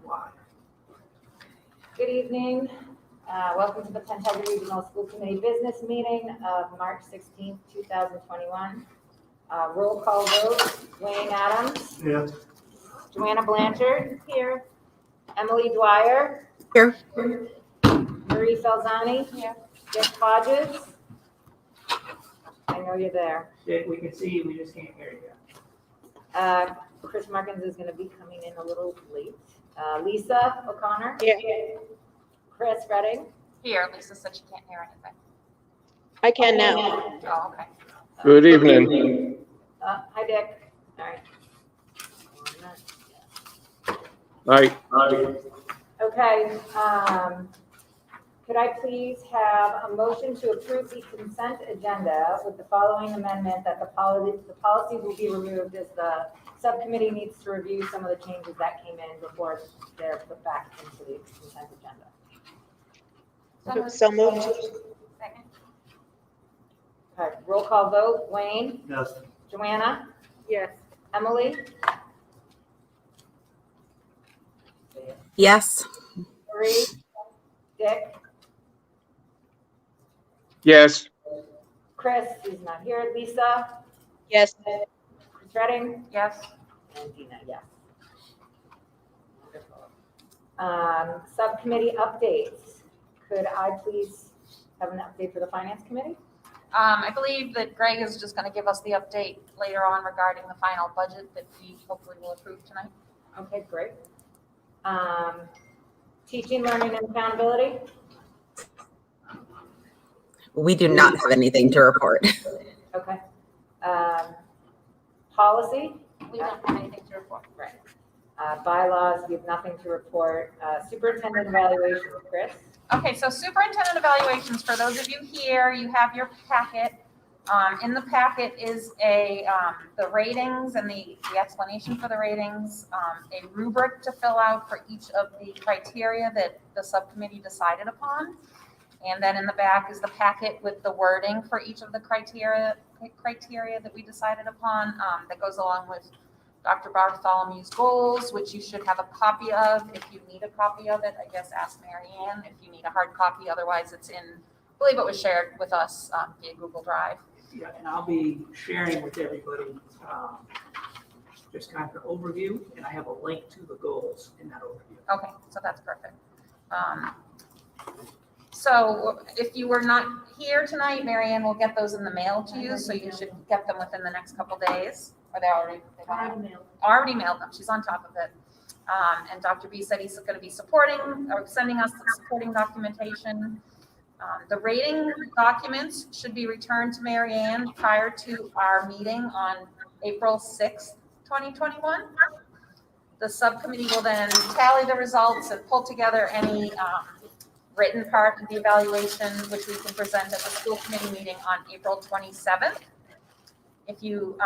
why. Good evening. Welcome to the Pentucket Regional School Committee Business Meeting of March 16th, 2021. Roll call vote, Wayne Adams. Yeah. Joanna Blanchard. Here. Emily Dwyer. Here. Marie Felzani. Here. Dick Hodges. I know you're there. Dick, we can see you, we just can't hear you. Chris Markins is going to be coming in a little late. Lisa O'Connor. Here. Chris Redding. Here, Lisa said she can't hear anything. I can now. Oh, okay. Good evening. Hi, Dick. All right. Hi. Okay, could I please have a motion to approve the consent agenda with the following amendment, that the policy will be removed as the subcommittee needs to review some of the changes that came in before they're put back into the consent agenda. So moved. Second. Okay, roll call vote, Wayne, Yes. Joanna, Yes. Emily, Yes. Marie, Dick, Yes. Chris is not here, Lisa, Yes. Chris Redding, Yes. and Dina, yes. Wonderful. Subcommittee updates. Could I please have an update for the Finance Committee? I believe that Greg is just going to give us the update later on regarding the final budget that we hopefully will approve tonight. Okay, great. Teaching, learning, and accountability. We do not have anything to report. Okay. Policy. We don't have anything to report. Right. Bylaws, we have nothing to report. Superintendent evaluation, Chris. Okay, so superintendent evaluations, for those of you here, you have your packet. In the packet is the ratings and the explanation for the ratings, a rubric to fill out for each of the criteria that the subcommittee decided upon. And then in the back is the packet with the wording for each of the criteria that we decided upon, that goes along with Dr. Bartholomew's goals, which you should have a copy of. If you need a copy of it, I guess ask Mary Ann if you need a hard copy. Otherwise, it's I believe it was shared with us via Google Drive. Yeah, and I'll be sharing with everybody just kind of an overview, and I have a link to the goals in that overview. Okay, so that's perfect. So if you were not here tonight, Mary Ann will get those in the mail to you, so you should get them within the next couple days. Or already mailed them. She's on top of it. And Dr. B said he's going to be sending us the supporting documentation. The rating documents should be returned to Mary Ann prior to our meeting on April 6th, 2021. The subcommittee will then tally the results and pull together any written part of the evaluation, which we can present at the school committee meeting on April 27th. If you,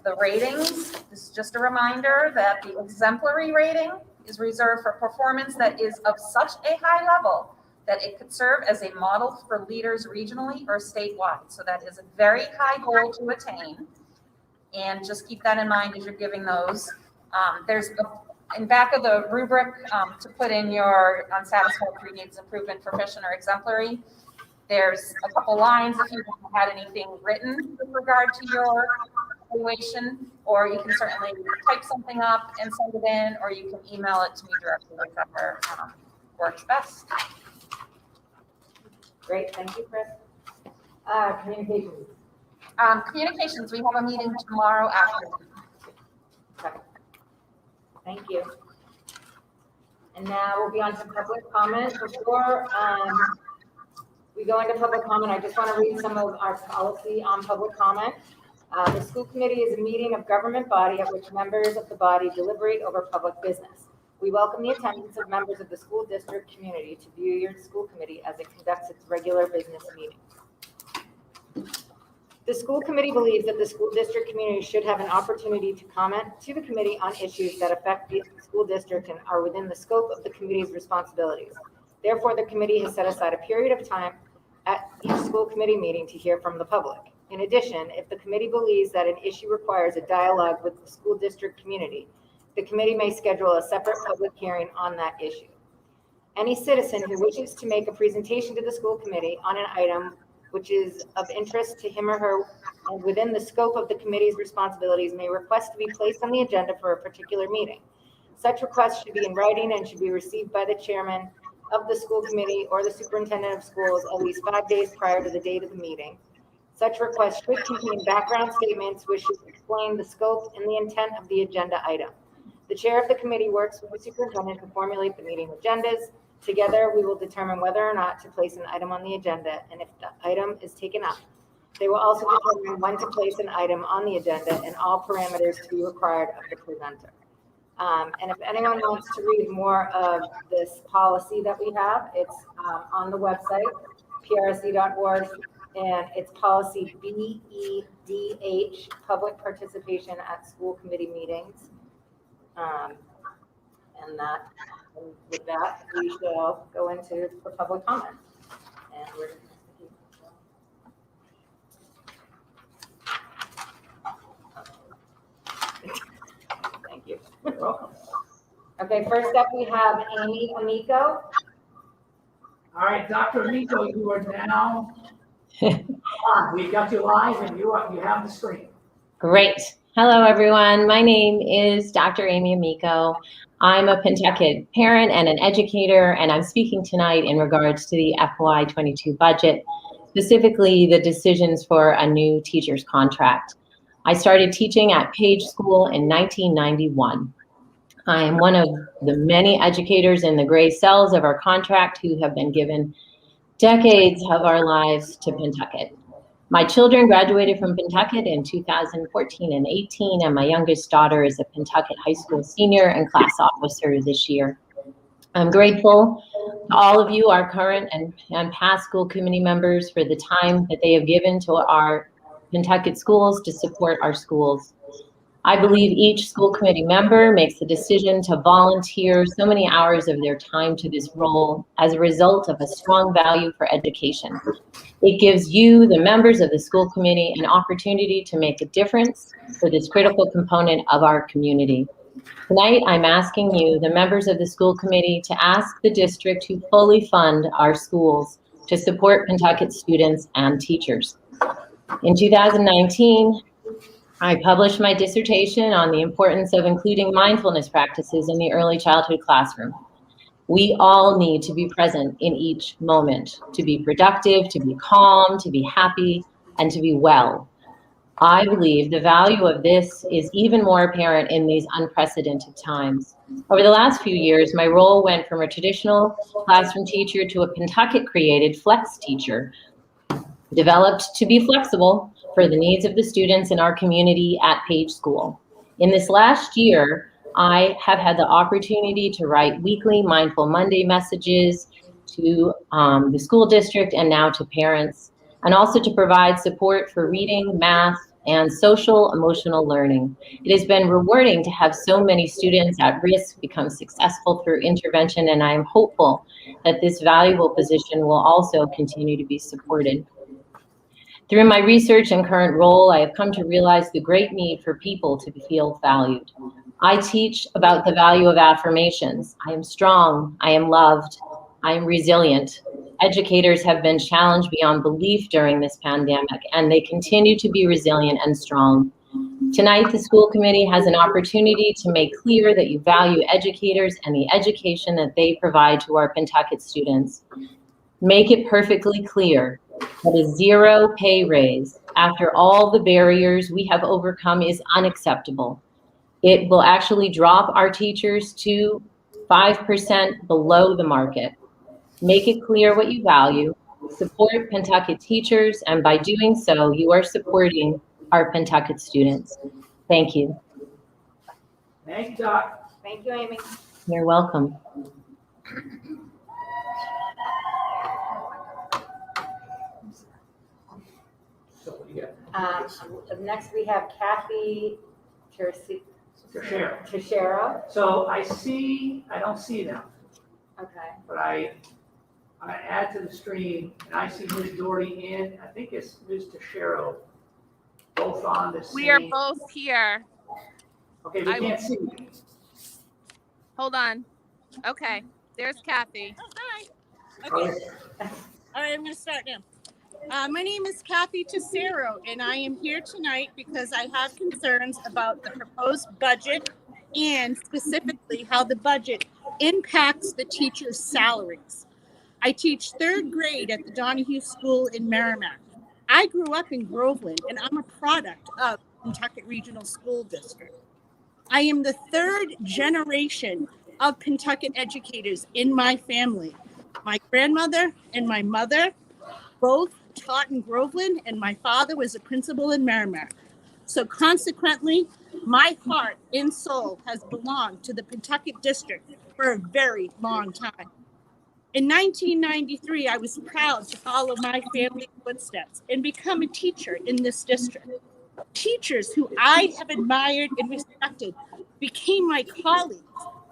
the ratings, this is just a reminder that the exemplary rating is reserved for performance that is of such a high level that it could serve as a model for leaders regionally or statewide. So that is a very high goal to attain. And just keep that in mind as you're giving those. There's in back of the rubric to put in your unsatisfactory, needs improvement, proficient, or exemplary. There's a couple lines if you haven't had anything written with regard to your evaluation, or you can certainly type something up and send it in, or you can email it to me directly, whichever works best. Great, thank you, Chris. Communications. Communications, we have a meeting tomorrow afternoon. Okay. Thank you. And now we'll be on to public comment. Before we go into public comment, I just want to read some of our policy on public comment. The school committee is a meeting of government body at which members of the body deliberate over public business. We welcome the attendance of members of the school district community to view your school committee as it conducts its regular business meetings. The school committee believes that the school district community should have an opportunity to comment to the committee on issues that affect the school district and are within the scope of the committee's responsibilities. Therefore, the committee has set aside a period of time at each school committee meeting to hear from the public. In addition, if the committee believes that an issue requires a dialogue with the school district community, the committee may schedule a separate public hearing on that issue. Any citizen who wishes to make a presentation to the school committee on an item which is of interest to him or her and within the scope of the committee's responsibilities may request to be placed on the agenda for a particular meeting. Such requests should be in writing and should be received by the chairman of the school committee or the superintendent of schools at least 5 days prior to the date of the meeting. Such requests should contain background statements which should explain the scope and the intent of the agenda item. The chair of the committee works with the superintendent to formulate the meeting agendas. Together, we will determine whether or not to place an item on the agenda, and if the item is taken up. They will also determine when to place an item on the agenda and all parameters to be required of the presenter. And if anyone wants to read more of this policy that we have, it's on the website, prc.org, and it's policy BEDH, public participation at school committee meetings. And with that, we shall go into the public comment. And we're thank you. You're welcome. Okay, first up we have Amy Amiko. All right, Dr. Amiko, you are now on. We've got you live and you have the screen. Great. Hello, everyone. My name is Dr. Amy Amiko. I'm a Pentucket parent and an educator, and I'm speaking tonight in regards to the FY22 budget, specifically the decisions for a new teacher's contract. I started teaching at Page School in 1991. I am one of the many educators in the gray cells of our contract who have been given decades of our lives to Pentucket. My children graduated from Pentucket in 2014 and 18, and my youngest daughter is a Pentucket High School senior and class officer this year. I'm grateful to all of you, our current and past school committee members, for the time that they have given to our Pentucket schools to support our schools. I believe each school committee member makes the decision to volunteer so many hours of their time to this role as a result of a strong value for education. It gives you, the members of the school committee, an opportunity to make a difference for this critical component of our community. Tonight, I'm asking you, the members of the school committee, to ask the district to fully fund our schools to support Pentucket students and teachers. In 2019, I published my dissertation on the importance of including mindfulness practices in the early childhood classroom. We all need to be present in each moment, to be productive, to be calm, to be happy, and to be well. I believe the value of this is even more apparent in these unprecedented times. Over the last few years, my role went from a traditional classroom teacher to a Pentucket-created flex teacher, developed to be flexible for the needs of the students in our community at Page School. In this last year, I have had the opportunity to write weekly Mindful Monday messages to the school district and now to parents, and also to provide support for reading, math, and social emotional learning. It has been rewarding to have so many students at risk become successful through intervention, and I am hopeful that this valuable position will also continue to be supported. Through my research and current role, I have come to realize the great need for people to feel valued. I teach about the value of affirmations. I am strong, I am loved, I am resilient. Educators have been challenged beyond belief during this pandemic, and they continue to be resilient and strong. Tonight, the school committee has an opportunity to make clear that you value educators and the education that they provide to our Pentucket students. Make it perfectly clear that a zero pay raise after all the barriers we have overcome is unacceptable. It will actually drop our teachers to 5% below the market. Make it clear what you value, support Pentucket teachers, and by doing so, you are supporting our Pentucket students. Thank you. Thank you, Doc. Thank you, Amy. You're welcome. So what do you got? Next we have Cathie Tecero. So I don't see them, Okay. but I add to the stream and I see Ms. Doherty and I think it's Ms. Tecero, both on the same. We are both here. Okay, we can't see you. Hold on. Okay, there's Cathie. Oh, hi. Okay. All right, I'm going to start now. My name is Cathie Tecero, and I am here tonight because I have concerns about the proposed budget and specifically how the budget impacts the teachers' salaries. I teach third grade at the Donahue School in Merrimack. I grew up in Groveland, and I'm a product of Pentucket Regional School District. I am the third generation of Pentucket educators in my family. My grandmother and my mother both taught in Groveland, and my father was a principal in Merrimack. So consequently, my heart and soul has belonged to the Pentucket district for a very long time. In 1993, I was proud to follow my family's footsteps and become a teacher in this district. Teachers who I have admired and respected became my colleagues,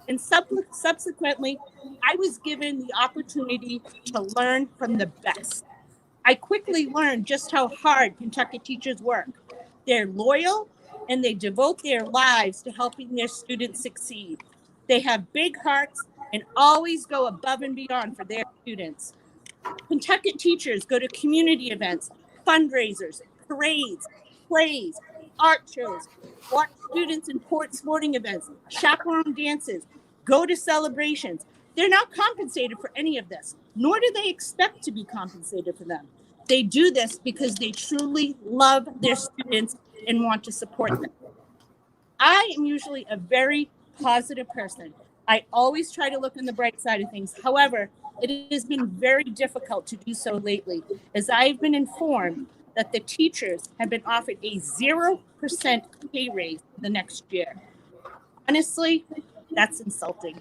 and subsequently, I was given the opportunity to learn from the best. I quickly learned just how hard Pentucket teachers work. They're loyal, and they devote their lives to helping their students succeed. They have big hearts and always go above and beyond for their students. Pentucket teachers go to community events, fundraisers, parades, plays, art shows, watch students in sporting events, chaperone dances, go to celebrations. They're not compensated for any of this, nor do they expect to be compensated for them. They do this because they truly love their students and want to support them. I am usually a very positive person. I always try to look on the bright side of things. However, it has been very difficult to do so lately, as I've been informed that the teachers have been offered a 0% pay raise the next year. Honestly, that's insulting,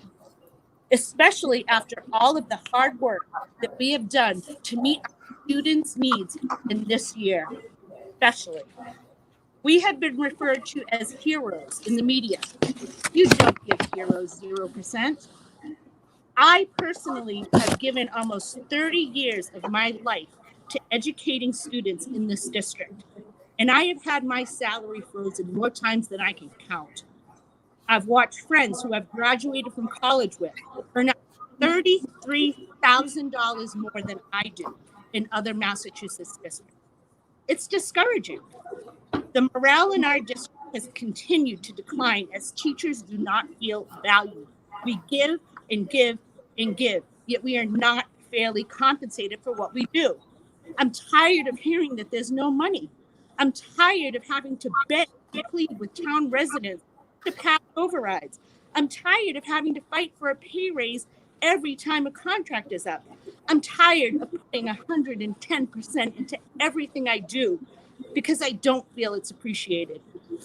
especially after all of the hard work that we have done to meet our students' needs in this year, especially. We have been referred to as heroes in the media. You don't give heroes 0%. I personally have given almost 30 years of my life to educating students in this district, and I have had my salary frozen more times than I can count. I've watched friends who I've graduated from college with earn $33,000 more than I do in other Massachusetts districts. It's discouraging. The morale in our district has continued to decline as teachers do not feel valued. We give and give and give, yet we are not fairly compensated for what we do. I'm tired of hearing that there's no money. I'm tired of having to beg and plead with town residents to pass overrides. I'm tired of having to fight for a pay raise every time a contract is up. I'm tired of putting 110% into everything I do because I don't feel it's appreciated.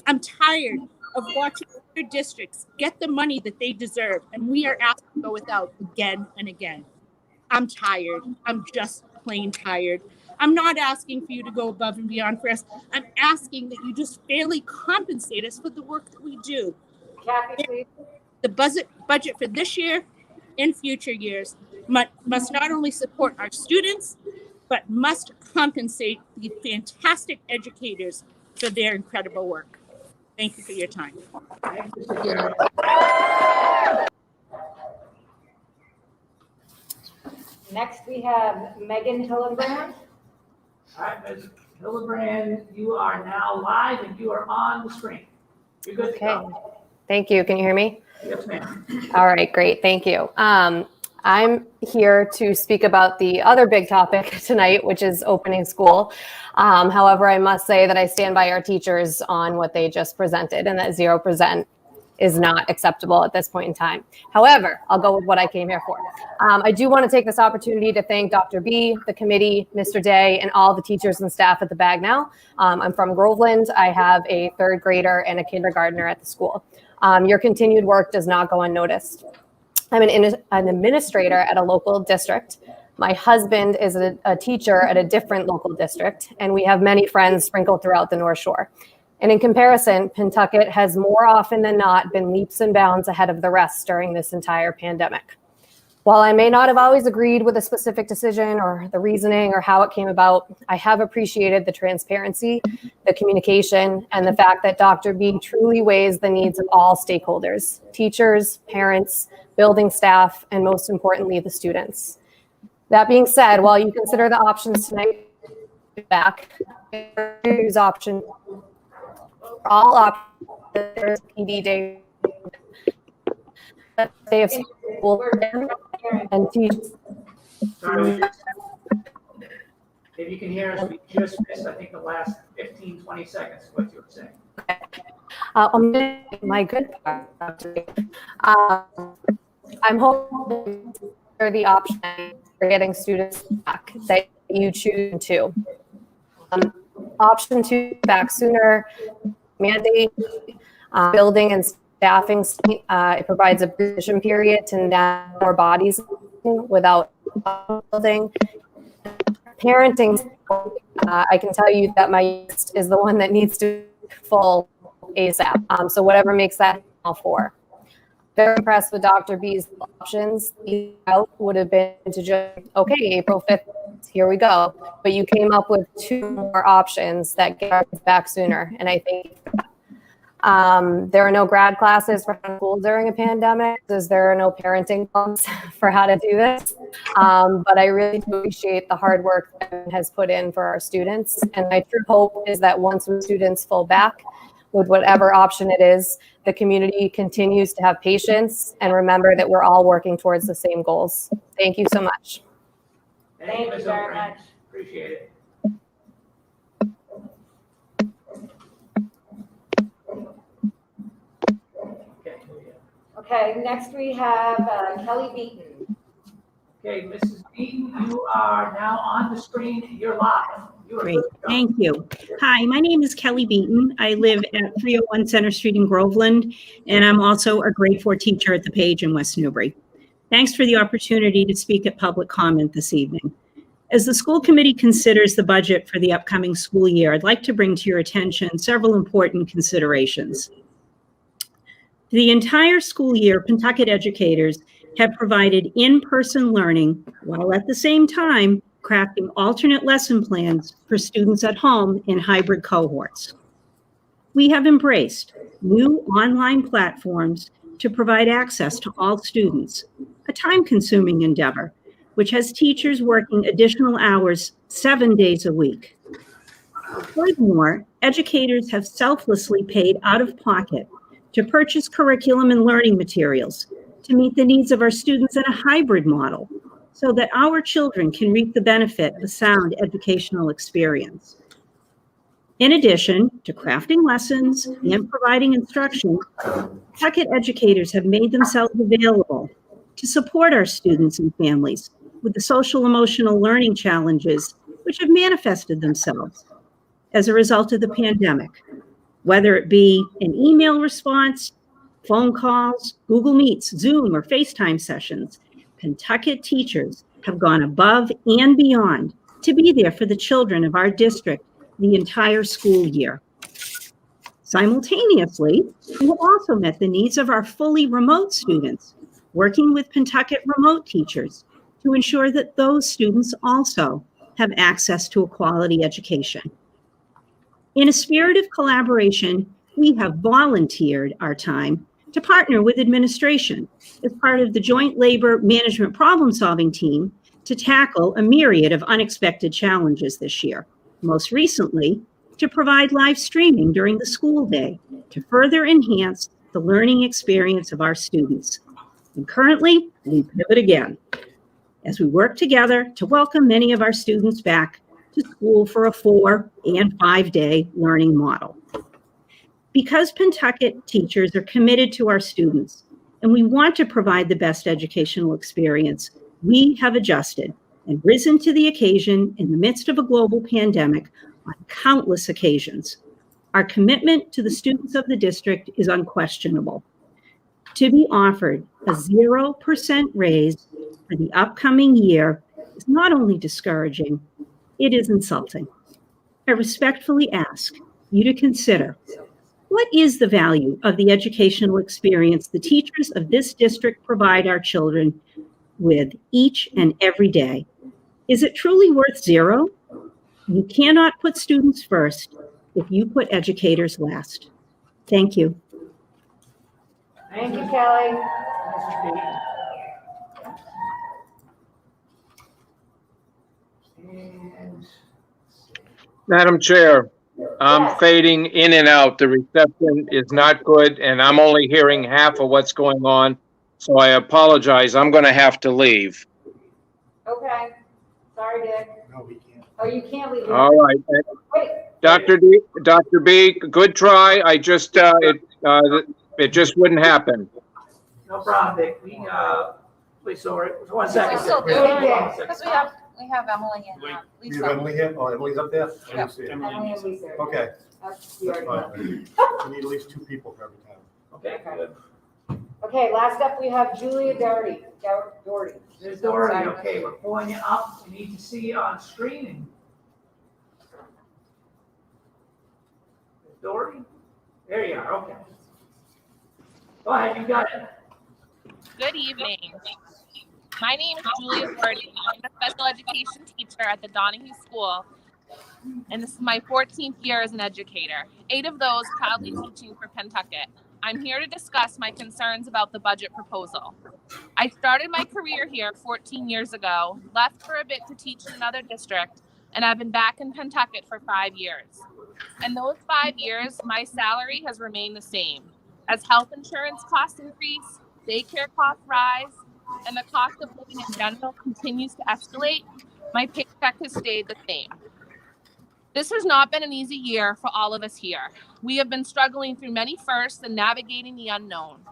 I'm tired of watching other districts get the money that they deserve, and we are asked to go without again and again. I'm tired. I'm just plain tired. I'm not asking for you to go above and beyond for us. I'm asking that you just fairly compensate us for the work that we do. Kathy, please. The budget for this year and future years must not only support our students, but must compensate the fantastic educators for their incredible work. Thank you for your time. Next, we have Megan Hillenbrand. All right, Ms. Hillenbrand, you are now live and you are on the screen. You're good to go. Thank you. Can you hear me? Yes, ma'am. All right, great. Thank you. I'm here to speak about the other big topic tonight, which is opening school. However, I must say that I stand by our teachers on what they just presented, and that 0% is not acceptable at this point in time. However, I'll go with what I came here for. I do want to take this opportunity to thank Dr. B, the committee, Mr. Day, and all the teachers and staff at the Bagnell. I'm from Groveland. I have a third grader and a kindergartner at the school. Your continued work does not go unnoticed. I'm an administrator at a local district. My husband is a teacher at a different local district, and we have many friends sprinkled throughout the North Shore. And in comparison, Pentucket has more often than not been leaps and bounds ahead of the rest during this entire pandemic. While I may not have always agreed with a specific decision or the reasoning or how it came about, I have appreciated the transparency, the communication, and the fact that Dr. B truly weighs the needs of all stakeholders, teachers, parents, building staff, and most importantly, the students. That being said, while you consider the options tonight, back, use option, all options, there's PD day, day of school, and teach. Sorry, if you can hear us, we just missed, I think, the last 15, 20 seconds of what you were saying. My good part. I'm hoping for the option for getting students back that you choose to. Option 2, back sooner, mandate, building and staffing. It provides a transition period to now more bodies without building. Parenting, I can tell you that my youngest is the one that needs to be full ASAP. So whatever makes that all for. Very impressed with Dr. B's options. The out would have been to just, okay, April 5th, here we go. But you came up with 2 more options that get us back sooner. And I think there are no grad classes for school during a pandemic, because there are no parenting clubs for how to do this. But I really do appreciate the hard work that has put in for our students. And my true hope is that once the students fall back with whatever option it is, the community continues to have patience and remember that we're all working towards the same goals. Thank you so much. Thank you, Ms. very OBrien. much. Appreciate it. Okay, here we go. Okay, next we have Kelly Beaton. Okay, Mrs. Beaton, you are now on the screen. You're live. You are Great, good to go. thank you. Hi, my name is Kelly Beaton. I live at 301 Center Street in Groveland, and I'm also a grade 4 teacher at the Page in West Newbury. Thanks for the opportunity to speak at public comment this evening. As the school committee considers the budget for the upcoming school year, I'd like to bring to your attention several important considerations. The entire school year, Pentucket educators have provided in-person learning while at the same time crafting alternate lesson plans for students at home in hybrid cohorts. We have embraced new online platforms to provide access to all students, a time-consuming endeavor, which has teachers working additional hours 7 days a week. Furthermore, educators have selflessly paid out of pocket to purchase curriculum and learning materials to meet the needs of our students in a hybrid model, so that our children can reap the benefit of a sound educational experience. In addition to crafting lessons and providing instruction, Pentucket educators have made themselves available to support our students and families with the social emotional learning challenges which have manifested themselves as a result of the pandemic, whether it be an email response, phone calls, Google Meets, Zoom, or FaceTime sessions. Pentucket teachers have gone above and beyond to be there for the children of our district the entire school year. Simultaneously, we have also met the needs of our fully remote students, working with Pentucket remote teachers to ensure that those students also have access to a quality education. In a spirit of collaboration, we have volunteered our time to partner with administration as part of the Joint Labor Management Problem-Solving Team to tackle a myriad of unexpected challenges this year. Most recently, to provide live streaming during the school day to further enhance the learning experience of our students. And currently, we pivot again as we work together to welcome many of our students back to school for a 4- and 5-day learning model. Because Pentucket teachers are committed to our students and we want to provide the best educational experience, we have adjusted and risen to the occasion in the midst of a global pandemic on countless occasions. Our commitment to the students of the district is unquestionable. To be offered a 0% raise for the upcoming year is not only discouraging, it is insulting. I respectfully ask you to consider, what is the value of the educational experience the teachers of this district provide our children with each and every day. Is it truly worth zero? You cannot put students first if you put educators last. Thank you. Thank you, Kelly. And Madam Chair, I'm Yes. fading in and out. The reception is not good, and I'm only hearing half of what's going on. So I apologize. I'm going to have to leave. Okay. Sorry, Dick. No, we can't. Oh, you can't leave. All right. Wait. Dr. B, good try. I just, it just wouldn't happen. no problem, Dick. Wait, sorry, 1 second. We still do, Yeah. because we have Emily and We have Lisa. Emily here? Oh, Emily's up there? I Yeah. didn't see it. Emily and Lisa. Okay, You that's already know. fine. We need at least 2 people for every time. Okay, good. Okay, last up, we have Julia Doherty. Doherty. There's Dory, okay, we're pulling it up. We need to see it on screen. There's Dory? There you are, okay. Go ahead, you got it. Good evening. My name is Julia Doherty. I'm a special education teacher at the Donahue School, and this is my 14th year as an educator, 8 of those proudly teaching for Pentucket. I'm here to discuss my concerns about the budget proposal. I started my career here 14 years ago, left for a bit to teach in another district, and I've been back in Pentucket for 5 years. In those 5 years, my salary has remained the same. As health insurance costs increase, daycare costs rise, and the cost of living in general continues to escalate, my paycheck has stayed the same. This has not been an easy year for all of us here. We have been struggling through many firsts and navigating the unknown.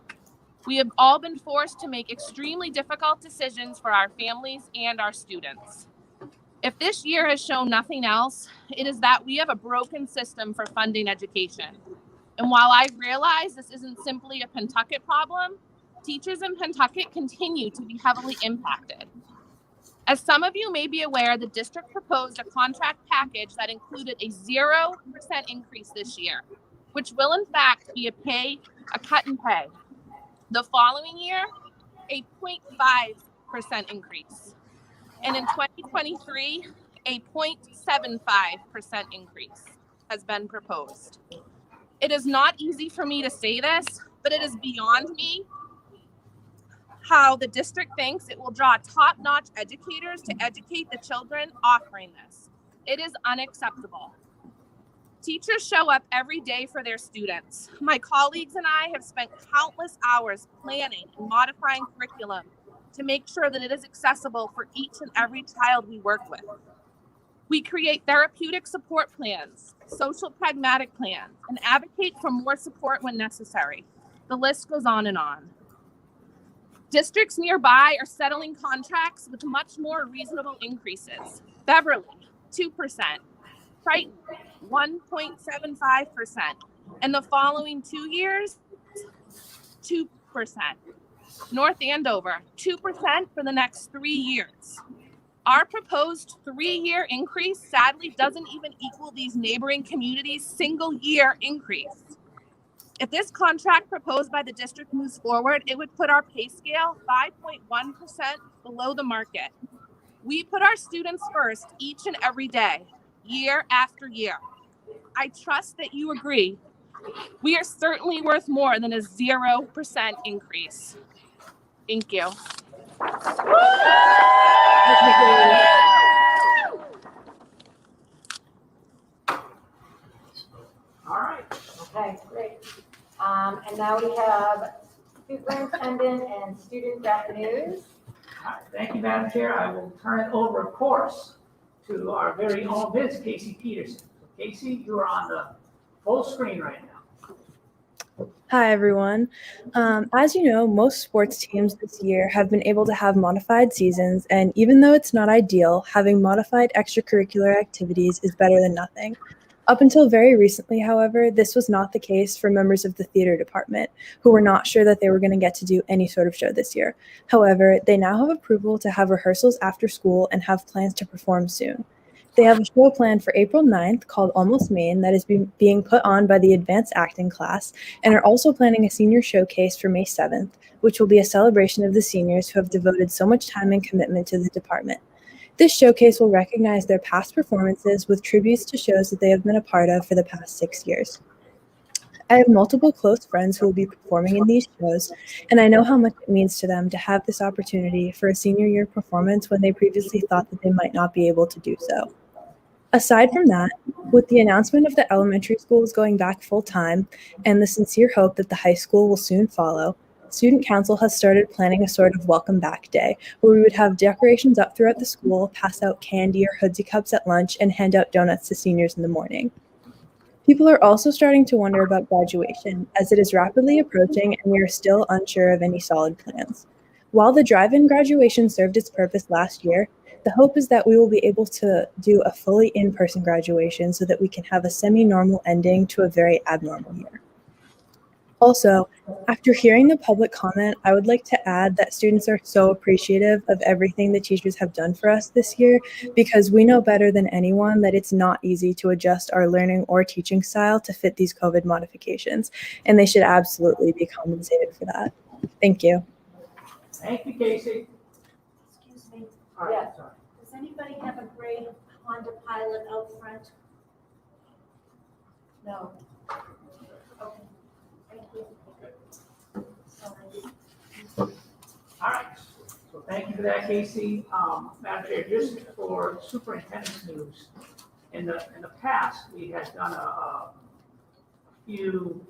We have all been forced to make extremely difficult decisions for our families and our students. If this year has shown nothing else, it is that we have a broken system for funding education. And while I realize this isn't simply a Pentucket problem, teachers in Pentucket continue to be heavily impacted. As some of you may be aware, the district proposed a contract package that included a 0% increase this year, which will in fact be a cut in pay. The following year, a 0.5% increase. And in 2023, a 0.75% increase has been proposed. It is not easy for me to say this, but it is beyond me how the district thinks it will draw top-notch educators to educate the children offering this. It is unacceptable. Teachers show up every day for their students. My colleagues and I have spent countless hours planning and modifying curriculum to make sure that it is accessible for each and every child we work with. We create therapeutic support plans, social pragmatic plans, and advocate for more support when necessary. The list goes on and on. Districts nearby are settling contracts with much more reasonable increases. Beverly, 2%. Triton, 1.75%. And the following 2 years, 2%. North Andover, 2% for the next 3 years. Our proposed 3-year increase sadly doesn't even equal these neighboring communities' single-year increase. If this contract proposed by the district moves forward, it would put our pay scale 5.1% below the market. We put our students first each and every day, year after year. I trust that you agree. We are certainly worth more than a 0% increase. Thank you. All right. Okay, great. And now we have superintendent and student rep news. All right, thank you, Madam Chair. I will turn it over, of course, to our very own Ms. Casey Peterson. So Casey, you are on the full screen right now. Hi, everyone. As you know, most sports teams this year have been able to have modified seasons, and even though it's not ideal, having modified extracurricular activities is better than nothing. Up until very recently, however, this was not the case for members of the theater department, who were not sure that they were going to get to do any sort of show this year. However, they now have approval to have rehearsals after school and have plans to perform soon. They have a show planned for April 9th called Almost Maine that is being put on by the advanced acting class, and are also planning a senior showcase for May 7th, which will be a celebration of the seniors who have devoted so much time and commitment to the department. This showcase will recognize their past performances with tributes to shows that they have been a part of for the past 6 years. I have multiple close friends who will be performing in these shows, and I know how much it means to them to have this opportunity for a senior year performance when they previously thought that they might not be able to do so. Aside from that, with the announcement of the elementary schools going back full-time and the sincere hope that the high school will soon follow, Student Council has started planning a sort of welcome back day where we would have decorations up throughout the school, pass out candy or hoodsie cups at lunch, and hand out donuts to seniors in the morning. People are also starting to wonder about graduation, as it is rapidly approaching and we are still unsure of any solid plans. While the drive-in graduation served its purpose last year, the hope is that we will be able to do a fully in-person graduation so that we can have a semi-normal ending to a very abnormal year. Also, after hearing the public comment, I would like to add that students are so appreciative of everything the teachers have done for us this year, because we know better than anyone that it's not easy to adjust our learning or teaching style to fit these COVID modifications, and they should absolutely be compensated for that. Thank you. Thank you, Casey. Excuse me, All right, sorry. does anybody have a gray Honda Pilot out front? No. Okay, thank you. Sorry. All right, so thank you for that, Casey. Madam Chair, just for superintendent's news, in the past, we had done a few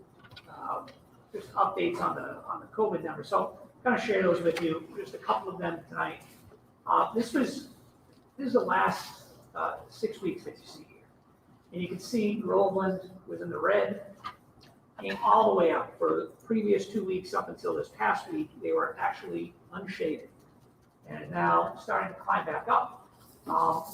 just updates on the COVID numbers. So I'm going to share those with you, just a couple of them tonight. This is the last 6 weeks that you see here. And you can see Groveland was in the red, came all the way up. For the previous 2 weeks up until this past week, they were actually unshaded. And now starting to climb back up.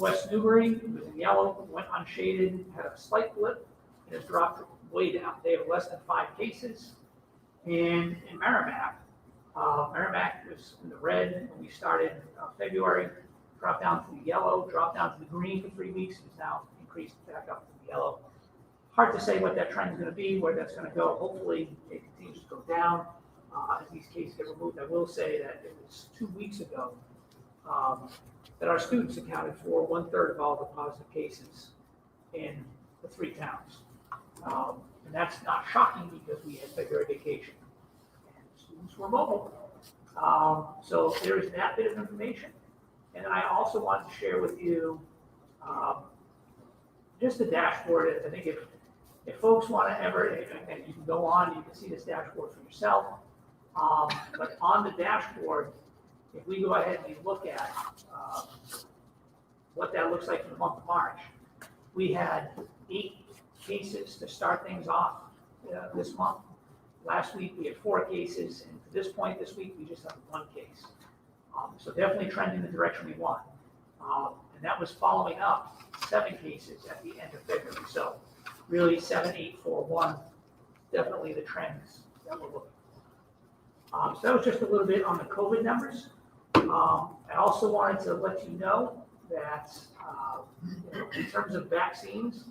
West Newbury was in yellow, went unshaded, had a slight blip, and has dropped way down. They have less than 5 cases. And in Merrimack, Merrimack was in the red when we started February, dropped down to the yellow, dropped down to the green for 3 weeks, is now increased back up to the yellow. Hard to say what that trend is going to be, where that's going to go. Hopefully it continues to go down as these cases get removed. I will say that it was 2 weeks ago that our students accounted for 1/3 of all the positive cases in the 3 towns. And that's not shocking because we had February vacation and students were mobile. So there is that bit of information. And then I also wanted to share with you just the dashboard. I think if folks want to ever, and you can go on, you can see this dashboard for yourself. But on the dashboard, if we go ahead and we look at what that looks like for the month of March, we had 8 cases to start things off this month. Last week we had 4 cases, and to this point this week we just have 1 case. So definitely trending the direction we want. And that was following up 7 cases at the end of February. So really 7, 8, 4, 1, definitely the trends that we're looking for. So that was just a little bit on the COVID numbers. I also wanted to let you know that in terms of vaccines,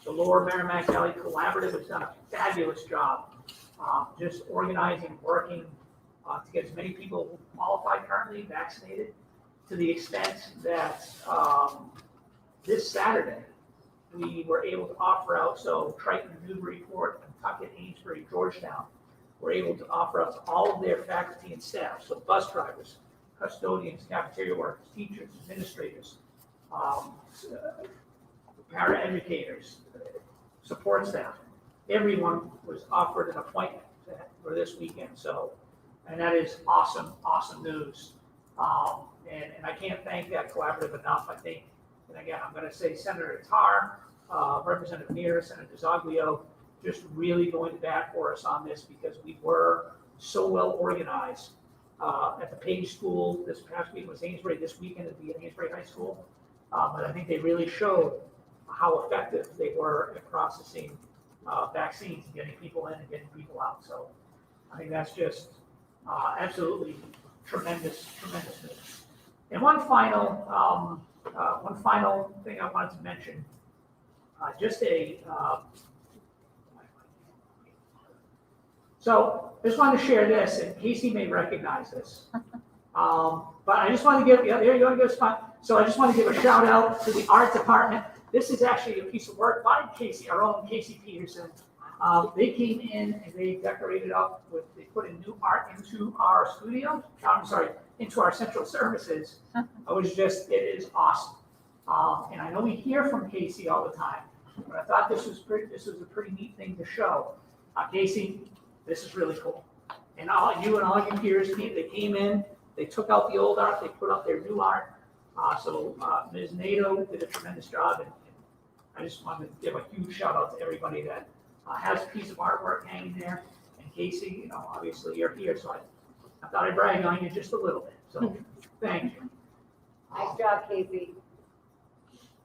the Lower Merrimack Valley Collaborative has done a fabulous job just organizing, working to get as many people who qualify currently vaccinated, to the extent that this Saturday we were able to offer out, so Triton, Newburyport, Pentucket, Amesbury, Georgetown were able to offer out to all of their faculty and staff, so bus drivers, custodians, cafeteria workers, teachers, administrators, para-educators, support staff. Everyone was offered an appointment for this weekend. So, and that is awesome, awesome news. And I can't thank that collaborative enough. I think, and again, I'm going to say Senator Tarr, Representative Mears, Senator Zoglio, just really going to bat for us on this because we were so well organized at the Page School. This past week was Amesbury. This weekend it'll be at Amesbury High School. But I think they really showed how effective they were at processing vaccines and getting people in and getting people out. So I think that's just absolutely tremendous, tremendous news. And one final One final thing I wanted to mention, so I just wanted to share this, and Casey may recognize this. But I just want to give, yeah, there you want to give a spot. So I just want to give a shout out to the art department. This is actually a piece of work by Casey, our own Casey Peterson. They came in and they decorated up they put in new art into our studio. I'm sorry, into our central services. It is awesome. And I know we hear from Casey all the time, but I thought this was a pretty neat thing to show. Casey, this is really cool. And all your peers, they came in, they took out the old art, they put up their new art. So Ms. Nato did a tremendous job, and I just wanted to give a huge shout out to everybody that has a piece of artwork hanging there. And Casey, obviously you're here, so I thought I'd brag on you just a little bit. So thank you. Nice job, Casey.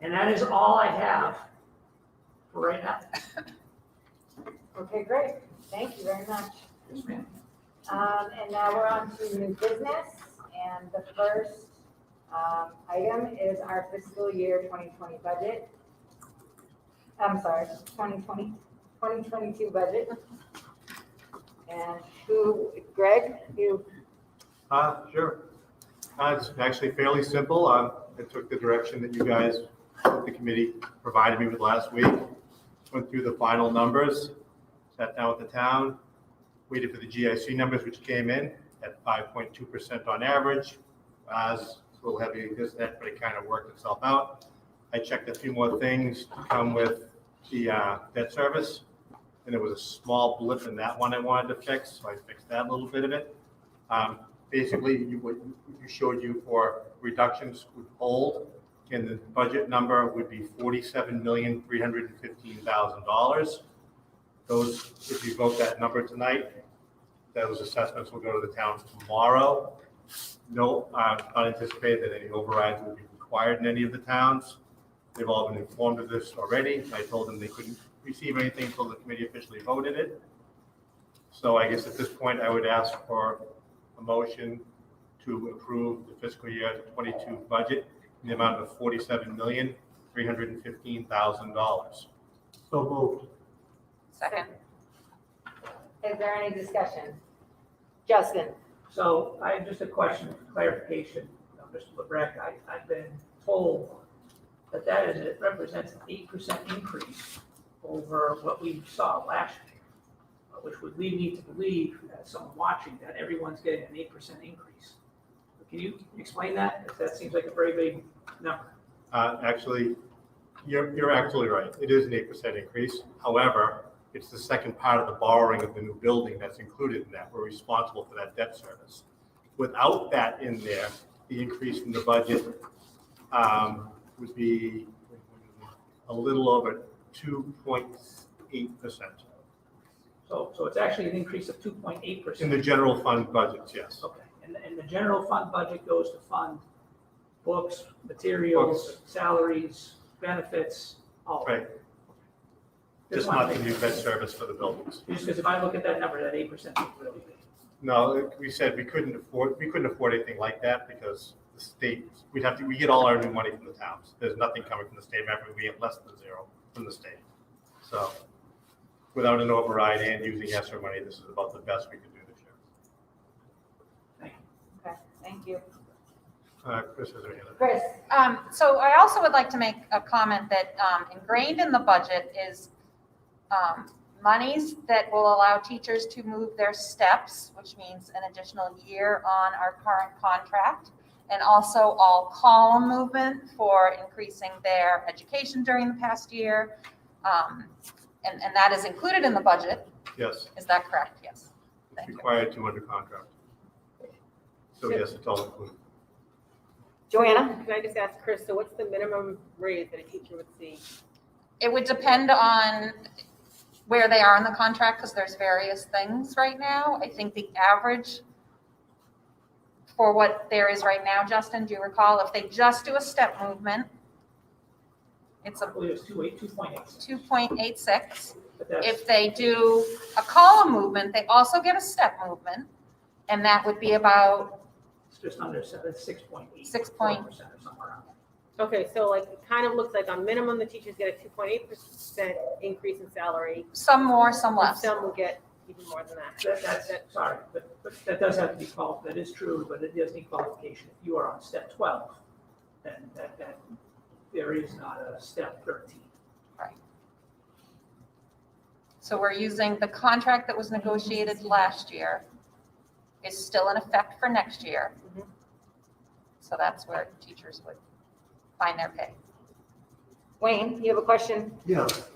And that is all I have for right now. Okay, great. Thank you very much. Yes, ma'am. And now we're on to new business. And the first item is our fiscal year 2020 budget. I'm sorry, 2022 budget. And Greg, you? Sure. It's actually fairly simple. I took the direction that you guys, the committee, provided me with last week. Went through the final numbers, sat down with the town, waited for the GIC numbers, which came in at 5.2% on average. It's a little heavy this, that, but it kind of worked itself out. I checked a few more things to come with the debt service, and there was a small blip in that one I wanted to fix, so I fixed that little bit of it. Basically, what you showed you for reductions would hold, and the budget number would be $47,315,000. Those, if you vote that number tonight, those assessments will go to the town tomorrow. No, not anticipated that any overrides will be required in any of the towns. They've all been informed of this already. I told them they couldn't receive anything until the committee officially voted it. So I guess at this point, I would ask for a motion to approve the fiscal year 22 budget in the amount of $47,315,000. So moved. Second. Is there any discussion? Justin? So I have just a question, clarification. Mr. LeBrecq, I've been told that it represents an 8% increase over what we saw last year, which would lead me to believe, as someone watching, that everyone's getting an 8% increase. Can you explain that? Because that seems like a very big number. Actually, you're absolutely right. It is an 8% increase. However, it's the second part of the borrowing of the new building that's included in that. We're responsible for that debt service. Without that in there, the increase in the budget would be a little over 2.8%. So it's actually an increase of 2.8%. In the general fund budgets, yes. Okay, and the general fund budget goes to fund books, materials, salaries, benefits, all. Right. Just not the new debt service for the buildings. Just because if I look at that number, that 8% is really big. No, we said we couldn't afford anything like that because the state, we get all our new money from the towns. There's nothing coming from the state. We get less than zero from the state. So without an override and using ESSER money, this is about the best we could do this year. Okay, thank you. Chris, is there any other? Chris? So I also would like to make a comment that ingrained in the budget is monies that will allow teachers to move their steps, which means an additional year on our current contract, and also all column movement for increasing their education during the past year. And that is included in the budget. Yes. Is that correct? Yes. It's required to under contract. So yes, it's all included. Joanna? Can I just ask Chris, so what's the minimum raise that a teacher would see? It would depend on where they are in the contract because there's various things right now. I think the average for what there is right now, Justin, do you recall, if they just do a step movement, it's I believe it's 2.86. 2.86. But that's- If they do a column movement, they also get a step movement, and that would be about It's just under 6.8. 6 point. 4% or somewhere around Okay, so like, it kind of looks like on minimum, the teachers get a 2.8% increase in salary. Some more, some and less. Some will get even more than that. Sorry, but that does have to be that is true, but it does need qualification. If you are on step 12, then there is not a step 13. Right. So we're using the contract that was negotiated last year is still in effect for next year. Mhm. So that's where teachers would find their pay. Wayne, you have a question? Yes,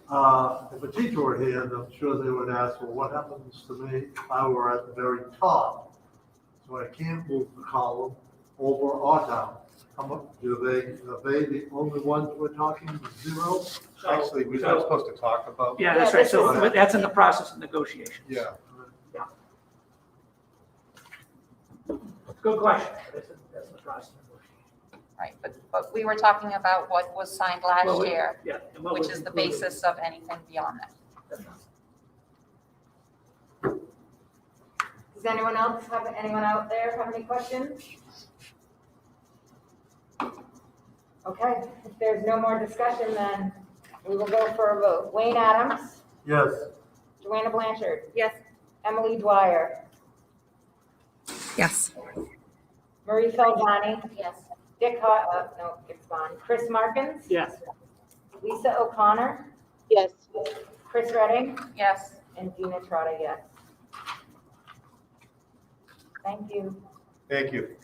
if a teacher were here, I'm sure they would ask, well, what happens to me if I were at the very top? So I can't move the column over or down. How much, are they the only ones we're talking zero? Actually, we're not supposed to talk about. Yeah, that's right. So that's in the process of negotiation. Yeah. Good question. That's in the process of negotiation. Right, but we were talking about what was signed last Well, year, Yeah. and what which was is the included. basis of anything beyond that. Does anyone out there have any questions? Okay, if there's no more discussion, then we will go for a vote. Wayne Adams, Yes. Joanna Blanchard, Yes. Emily Dwyer, Yes. Marie Feldani. Yes. Dick's gone. Chris Markins, Yes. Lisa O'Connor, Yes. Chris Redding, Yes. and Dina Trotta, yes. Thank you. Thank you.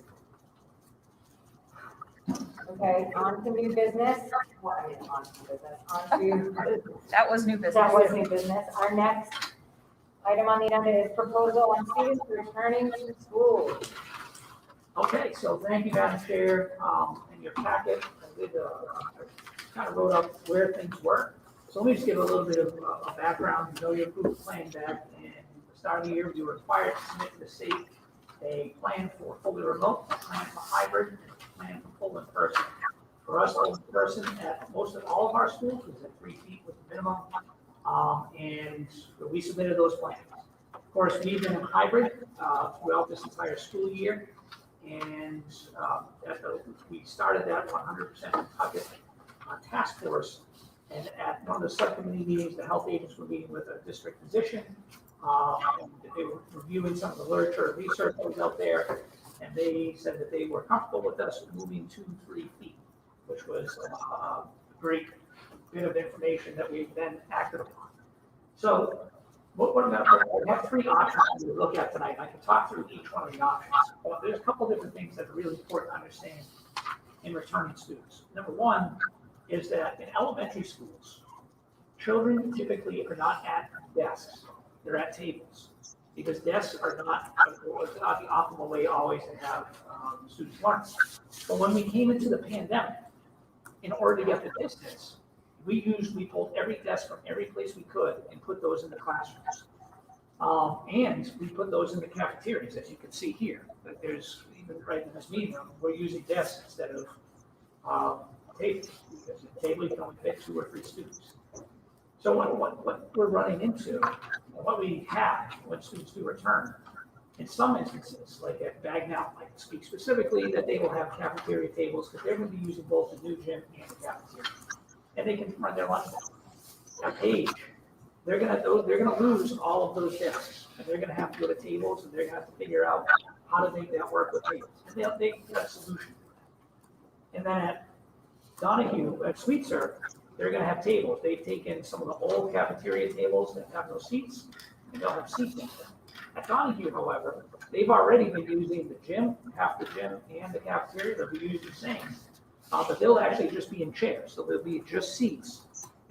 Okay, on to new business. Well, I mean, on to business, on to, That was new business. that was new business. Our next item on the agenda is proposal on students returning to school. Okay, so thank you, Madam Chair. In your packet, I did kind of wrote up where things were. So let me just give a little bit of a background. You know, your group plan back in the start of the year, we were required to submit to the state a plan for fully remote, a plan for hybrid, and a plan for full in person. For us, full in person at most of all of our schools was at 3 feet was the minimum. And we submitted those plans. Of course, we've been in hybrid throughout this entire school year. And we started that 100% Pentucket task force. And at one of the subcommittee meetings, the health agents were meeting with a district physician. And they were reviewing some of the literature and research that was out there. And they said that they were comfortable with us moving 2-3 feet, which was a great bit of information that we then acted upon. So what I'm going to, we have 3 options to look at tonight. I can talk through each one of the options. But there's a couple different things that are really important to understand in returning students. Number one is that in elementary schools, children typically are not at desks, they're at tables. Because desks are not the optimal way always to have students learn. But when we came into the pandemic, in order to get the distance, we pulled every desk from every place we could and put those in the classrooms. And we put those in the cafeterias, as you can see here. But there's, even right in this meeting room, we're using desks instead of tables, because the table you can only fit 2 or 3 students. So what we're running into, and what we have when students do return, in some instances, like at Bagnell, I can speak specifically that they will have cafeteria tables because they're going to be using both the new gym and the cafeteria. And they can run their lunch down. At Page, they're gonna lose all of those desks, and they're gonna have to go to tables, and they're gonna have to figure out how to make that work with tables. And they got a solution. And then at Donahue, at Sweetser, they're gonna have tables. They've taken some of the old cafeteria tables that have no seats, and they'll have seats in them. At Donahue, however, they've already been using the gym, half the gym and the cafeteria. They'll be using the same. But they'll actually just be in chairs, so they'll be just seats,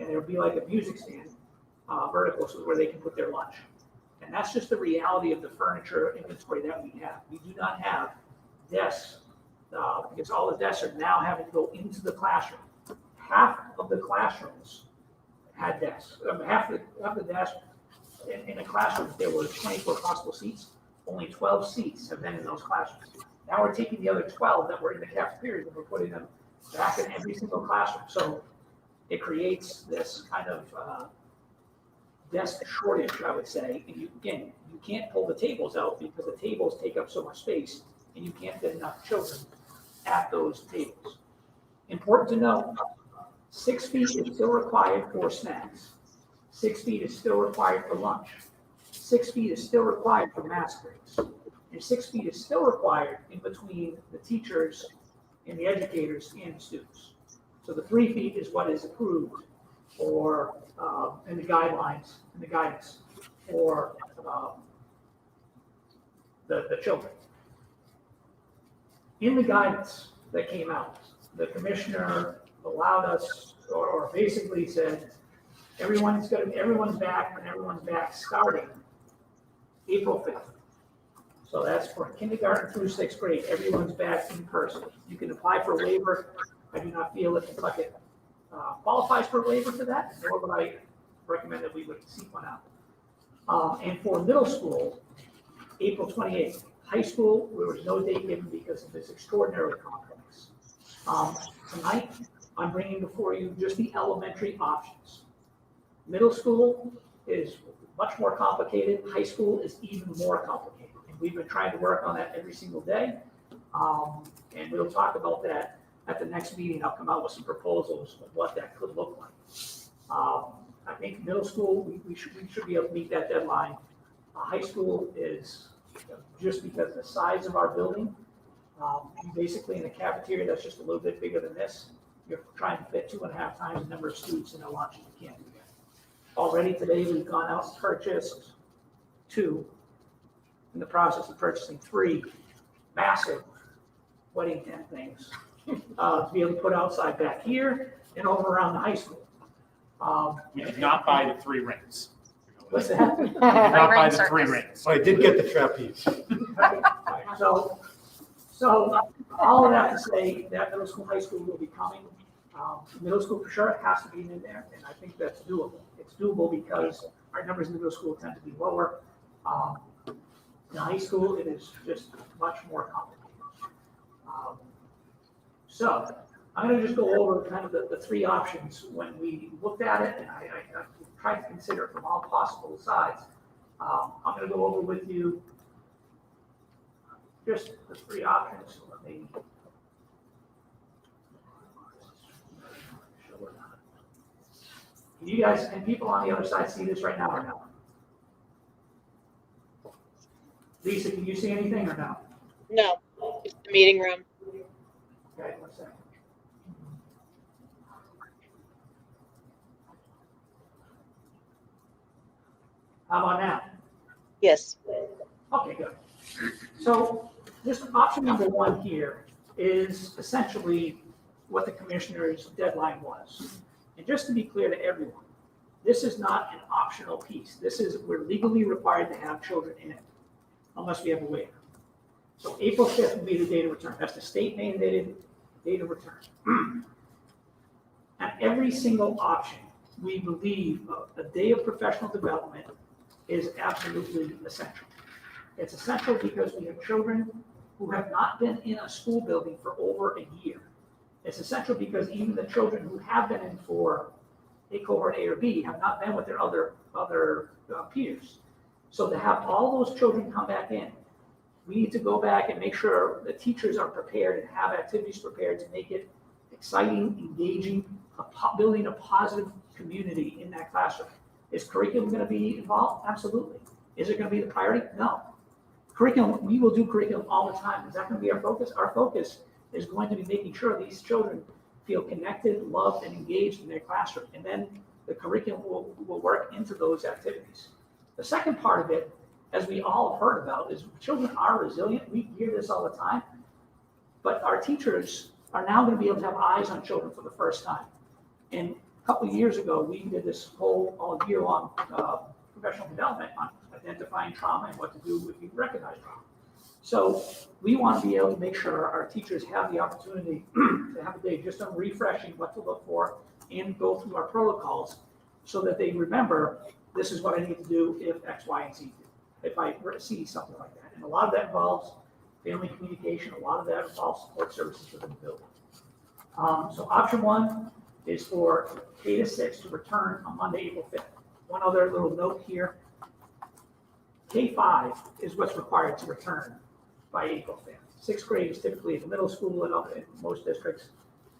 and there'll be like a music stand, vertical, so where they can put their lunch. And that's just the reality of the furniture inventory that we have. We do not have desks, because all the desks are now having to go into the classroom. Half of the classrooms had desks. Half the desks in a classroom, there were 24 possible seats. Only 12 seats have been in those classrooms. Now we're taking the other 12 that were in the cafeteria and we're putting them back in every single classroom. So it creates this kind of desk shortage, I would say. And you can't pull the tables out because the tables take up so much space and you can't fit enough children at those tables. Important to note, 6 feet is still required for snacks. 6 feet is still required for lunch. 6 feet is still required for mask breaks. And 6 feet is still required in between the teachers and the educators and the students. So the 3 feet is what is approved for, in the guidelines, and the guidance for the children. In the guidance that came out, the commissioner allowed us, or basically said, everyone's back, and everyone's back starting April 5th. So that's for kindergarten through 6th grade, everyone's back in person. You can apply for a waiver. I do not feel that Pentucket qualifies for a waiver for that, nor would I recommend that we would seek one out. And for middle school, April 28th. High school, there was no date given because of this extraordinarily complex. Tonight, I'm bringing before you just the elementary options. Middle school is much more complicated. High school is even more complicated. And we've been trying to work on that every single day. And we'll talk about that at the next meeting. I'll come out with some proposals of what that could look like. I think middle school, we should be able to meet that deadline. High school is just because of the size of our building. Basically in the cafeteria, that's just a little bit bigger than this. You're trying to fit 2.5 times the number of students in the lunch, and you can't do that. Already today, we've gone out and purchased 2, in the process of purchasing 3 massive wedding tent things to be able to put outside back here and over around the high school. We did not buy the 3 rings. What's that? We did not buy the 3 rings. I did get the trapeze. So all of that to say that middle school, high school will be coming. Middle school for sure has to be in there, and I think that's doable. It's doable because our numbers in the middle school tend to be lower. In high school, it is just much more complicated. So I'm going to just go over kind of the 3 options when we looked at it, and I tried to consider it from all possible sides. I'm going to go over with you just the 3 options. Let me you guys and people on the other side see this right now or no? Lisa, can you see anything or no? No, it's the meeting room. Okay, 1 second. How about now? Yes. Okay, good. So just option number 1 here is essentially what the commissioner's deadline was. And just to be clear to everyone, this is not an optional piece. This is, we're legally required to have children in it, unless we have a waiver. So April 5th will be the date of return. That's the state mandated date of return. At every single option, we believe a day of professional development is absolutely essential. It's essential because we have children who have not been in a school building for over a year. It's essential because even the children who have been in for a cohort A or B have not been with their other peers. So to have all those children come back in, we need to go back and make sure the teachers are prepared and have activities prepared to make it exciting, engaging, building a positive community in that classroom. Is curriculum going to be involved? Absolutely. Is it going to be the priority? No. Curriculum, we will do curriculum all the time. Is that going to be our focus? Our focus is going to be making sure these children feel connected, loved, and engaged in their classroom. And then the curriculum will work into those activities. The second part of it, as we all have heard about, is children are resilient. We hear this all the time. But our teachers are now going to be able to have eyes on children for the first time. And a couple of years ago, we did this whole all-year-long professional development on identifying trauma and what to do if you recognize trauma. So we want to be able to make sure our teachers have the opportunity to have a day just on refreshing what to look for and go through our protocols so that they remember this is what I need to do if X, Y, and Z do, if I see something like that. And a lot of that involves family communication. A lot of that involves support services within the building. So option 1 is for K to 6 to return on Monday, April 5th. One other little note here. K5 is what's required to return by April 5th. 6th grade is typically in the middle school and in most districts.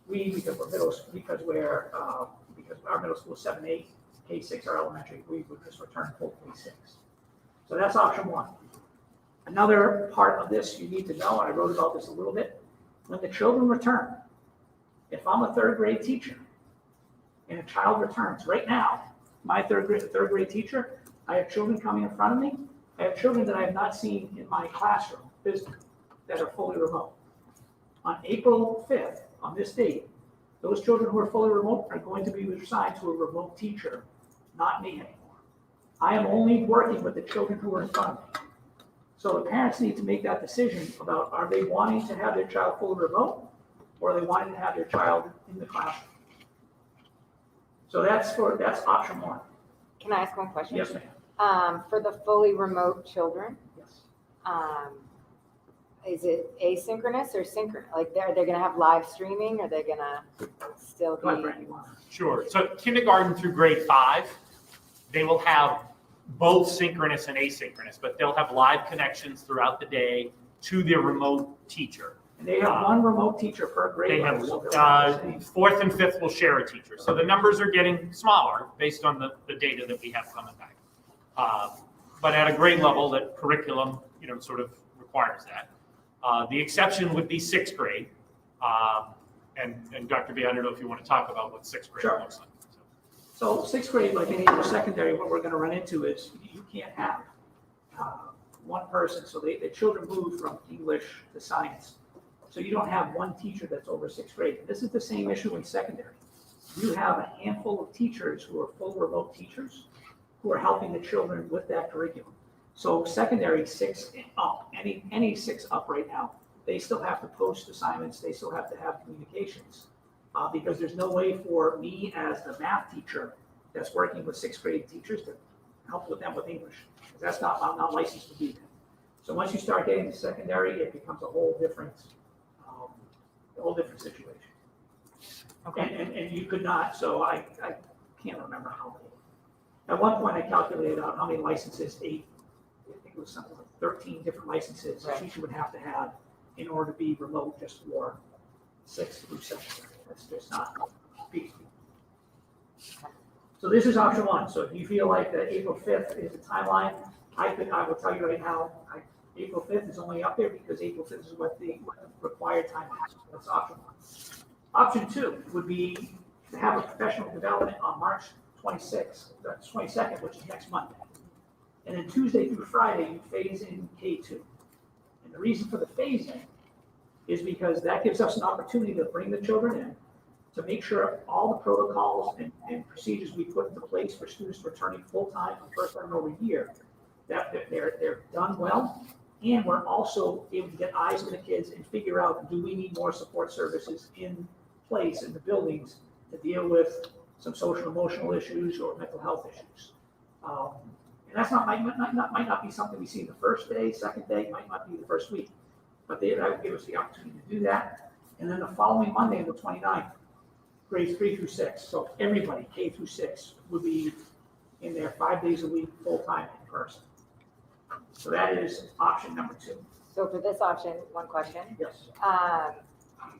because our middle school is 7-8, K6 are elementary, we would just return full K6. So that's option one. Another part of this you need to know, I wrote about this a little bit, when the children return, if I'm a third grade teacher and a child returns, right now, my third grade teacher, I have children coming in front of me, I have children that I have not seen in my classroom physically that are fully remote. On April 5th, on this date, those children who are fully remote are going to be assigned to a remote teacher, not me anymore. I am only working with the children who are in front of me. So the parents need to make that decision about, are they wanting to have their child fully remote, or are they wanting to have their child in the classroom? So that's option one. Can I ask one question? Yes, ma'am. For the fully remote children, Yes. Is it asynchronous or synchronous? Like they're gonna have live streaming, or they're gonna still Go ahead, be? Brandon, you want to- Sure. So kindergarten through grade 5, they will have both synchronous and asynchronous, but they'll have live connections throughout the day to their remote teacher. And they have one remote teacher per grade. They have, level, so they're 4th and 5th will share a teacher. So the numbers are getting smaller based on the data that we have coming back. But at a grade level, that curriculum, sort of requires that. The exception would be 6th grade. And Dr. B, I don't know if you want to talk about what 6th grade Sure. looks like. So 6th grade, like any other secondary, what we're going to run into is you can't have one person. So the children move from English to science. So you don't have one teacher that's over 6th grade. This is the same issue in secondary. You have a handful of teachers who are full remote teachers who are helping the children with that curriculum. So secondary 6 up, any 6 up right now, they still have to post assignments, they still have to have communications. Because there's no way for me as the math teacher that's working with 6th grade teachers to help with them with English. Because I'm not licensed to do that. So once you start getting to secondary, it becomes a whole different situation. Okay. And you could not, so I can't remember how many. At one point I calculated out how many licenses, 8, I think it was something like 13 different licenses a teacher would have to have in order to be remote just for 6th through secondary. That's just not feasible. So this is option one. So if you feel like that April 5th is the timeline, I will tell you right now, April 5th is only up there because April 5th is what the required time is. That's option one. Option two would be to have a professional development on March 26th, that's 22nd, which is next Monday. And then Tuesday through Friday, you phase in K2. And the reason for the phasing is because that gives us an opportunity to bring the children in, to make sure all the protocols and procedures we put into place for students returning full-time for the first time over a year, that they're done well. And we're also able to get eyes on the kids and figure out, do we need more support services in place in the buildings to deal with some social emotional issues or mental health issues. And that's might not be something we see the first day, second day, might not be the first week. But that would give us the opportunity to do that. And then the following Monday, the 29th, grades 3 through 6. So everybody, K through 6, would be in there 5 days a week, full-time in person. So that is option number 2. So for this option, one question. Yes.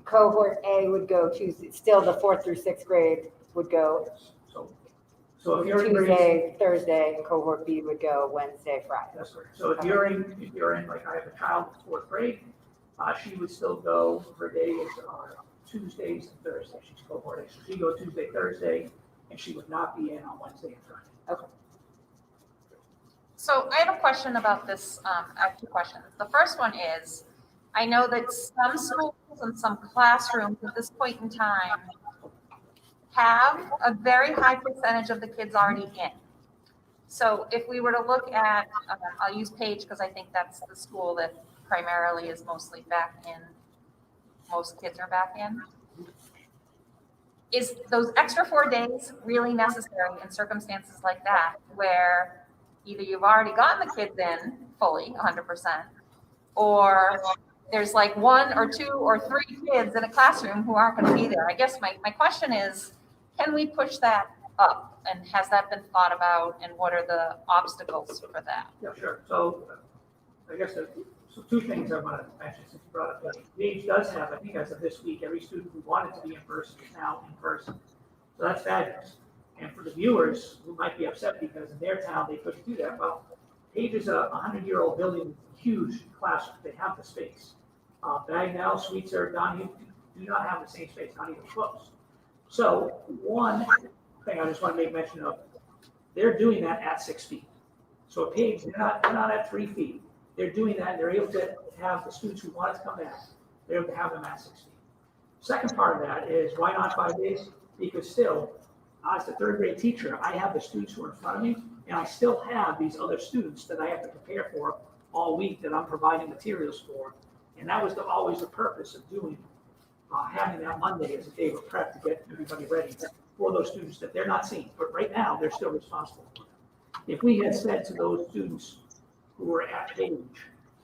Cohort A would go Tuesday, still the 4th through 6th grade would go So if you're in Tuesday, Thursday, and cohort B would go Wednesday, Friday. That's right. So if you're in, like I have a child in 4th grade, she would still go, her days are Tuesdays and Thursdays. She's cohort A. So she'd go Tuesday, Thursday, and she would not be in on Wednesday and Friday. Okay. So I have a question about this, I have 2 questions. The first one is, I know that some schools and some classrooms at this point in time have a very high percentage of the kids already in. So if we were to look at, I'll use Page because I think that's the school that primarily is mostly back in, most kids are back in. Is those extra 4 days really necessary in circumstances like that where either you've already gotten the kids in fully 100%, or there's like 1 or 2 or 3 kids in a classroom who aren't going to be there? I guess my question is, can we push that up? And has that been thought about? And what are the obstacles for that? Yeah, sure. So I guess So two things I want to mention since you brought up Paige. Paige does have, I think as of this week, every student who wanted to be in person is now in person. So that's fabulous. And for the viewers who might be upset because in their town they couldn't do that, well, Paige is a 100-year-old building, huge classroom. They have the space. Bagnell, Sweetser, Donahue do not have the same space, not even close. So one thing I just want to make mention of, they're doing that at 6 feet. So at Paige, they're not at 3 feet. They're doing that, and they're able to have the students who want to come back, they're able to have them at 6 feet. Second part of that is, why not 5 days? Because still, as a third grade teacher, I have the students who are in front of me, and I still have these other students that I have to prepare for all week that I'm providing materials for. And that was always the purpose of doing, having that Monday as a day of prep to get everybody ready for those students that they're not seeing. But right now, they're still responsible for them. If we had said to those students who were at Paige,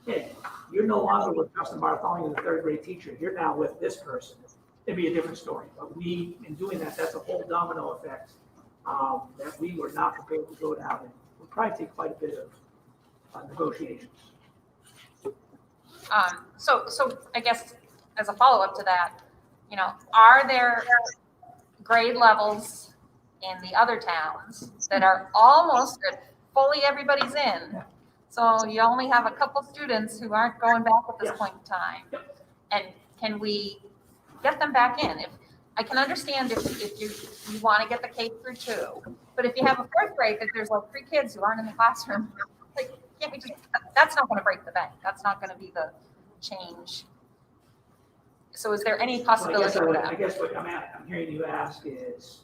hey, you're no longer with Justin Bartholomew, the third grade teacher, you're now with this person, it'd be a different story. But we, in doing that, that's a whole domino effect that we were not prepared to go down, and would probably take quite a bit of negotiations. So I guess as a follow-up to that, are there grade levels in the other towns that are almost at fully everybody's in? So you only have a couple students who aren't going back at this point in time. And can we get them back in? If I can understand if you want to get the K through 2, but if you have a fourth grade that there's like 3 kids who aren't in the classroom, like, can't we just, that's not going to break the bank. That's not going to be the change. So is there any possibility of that? I guess what I'm hearing you ask is,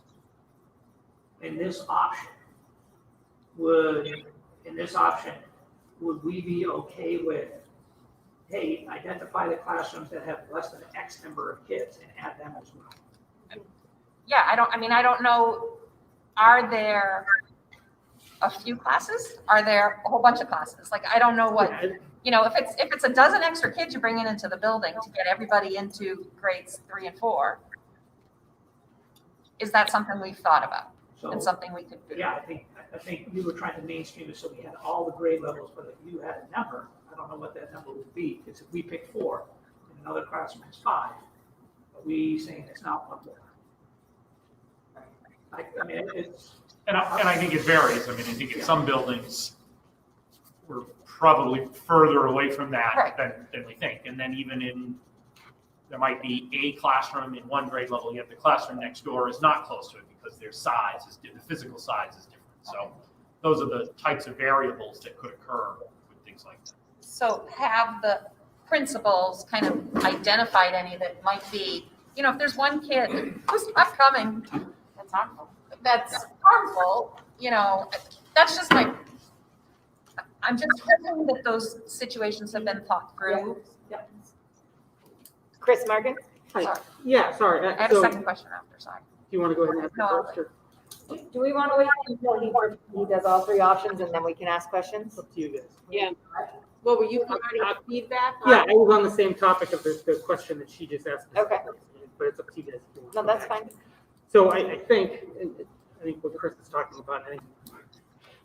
in this option, would we be okay with, hey, identify the classrooms that have less than X number of kids and add them as well? Yeah, I don't know. Are there a few classes? Are there a whole bunch of classes? Like, I don't know what, if it's a dozen extra kids you're bringing into the building to get everybody into grades 3 and 4, is that something we've thought about and something we could do? Yeah, I think we were trying to mainstream it so we had all the grade levels, but if you had a number, I don't know what that number would be, because if we pick 4 and another classroom has 5, are we saying it's not one more? I mean, it's. And I think it varies. I mean, I think in some buildings, we're probably further away from that than we think. And then even there might be a classroom in one grade level, yet the classroom next door is not close to it because their size is different, the physical size is different. So those are the types of variables that could occur with things like that. So have the principals kind of identified any that might be, if there's one kid who's not coming, that's harmful, that's just like, I'm just hoping that those situations have been thought through. Yeah. Chris Morgan? Hi. Yeah, sorry. I have a second question after, sorry. Do you want to go ahead and ask No. first? Or? Do we want to wait until he does all 3 options and then we can ask questions? Up to you guys. Yeah. Well, were you providing feedback? Yeah, I was on the same topic of the question that she just asked. Okay. But it's up to you guys. If you want to No, come that's back. fine. So I think what Chris is talking about, I think,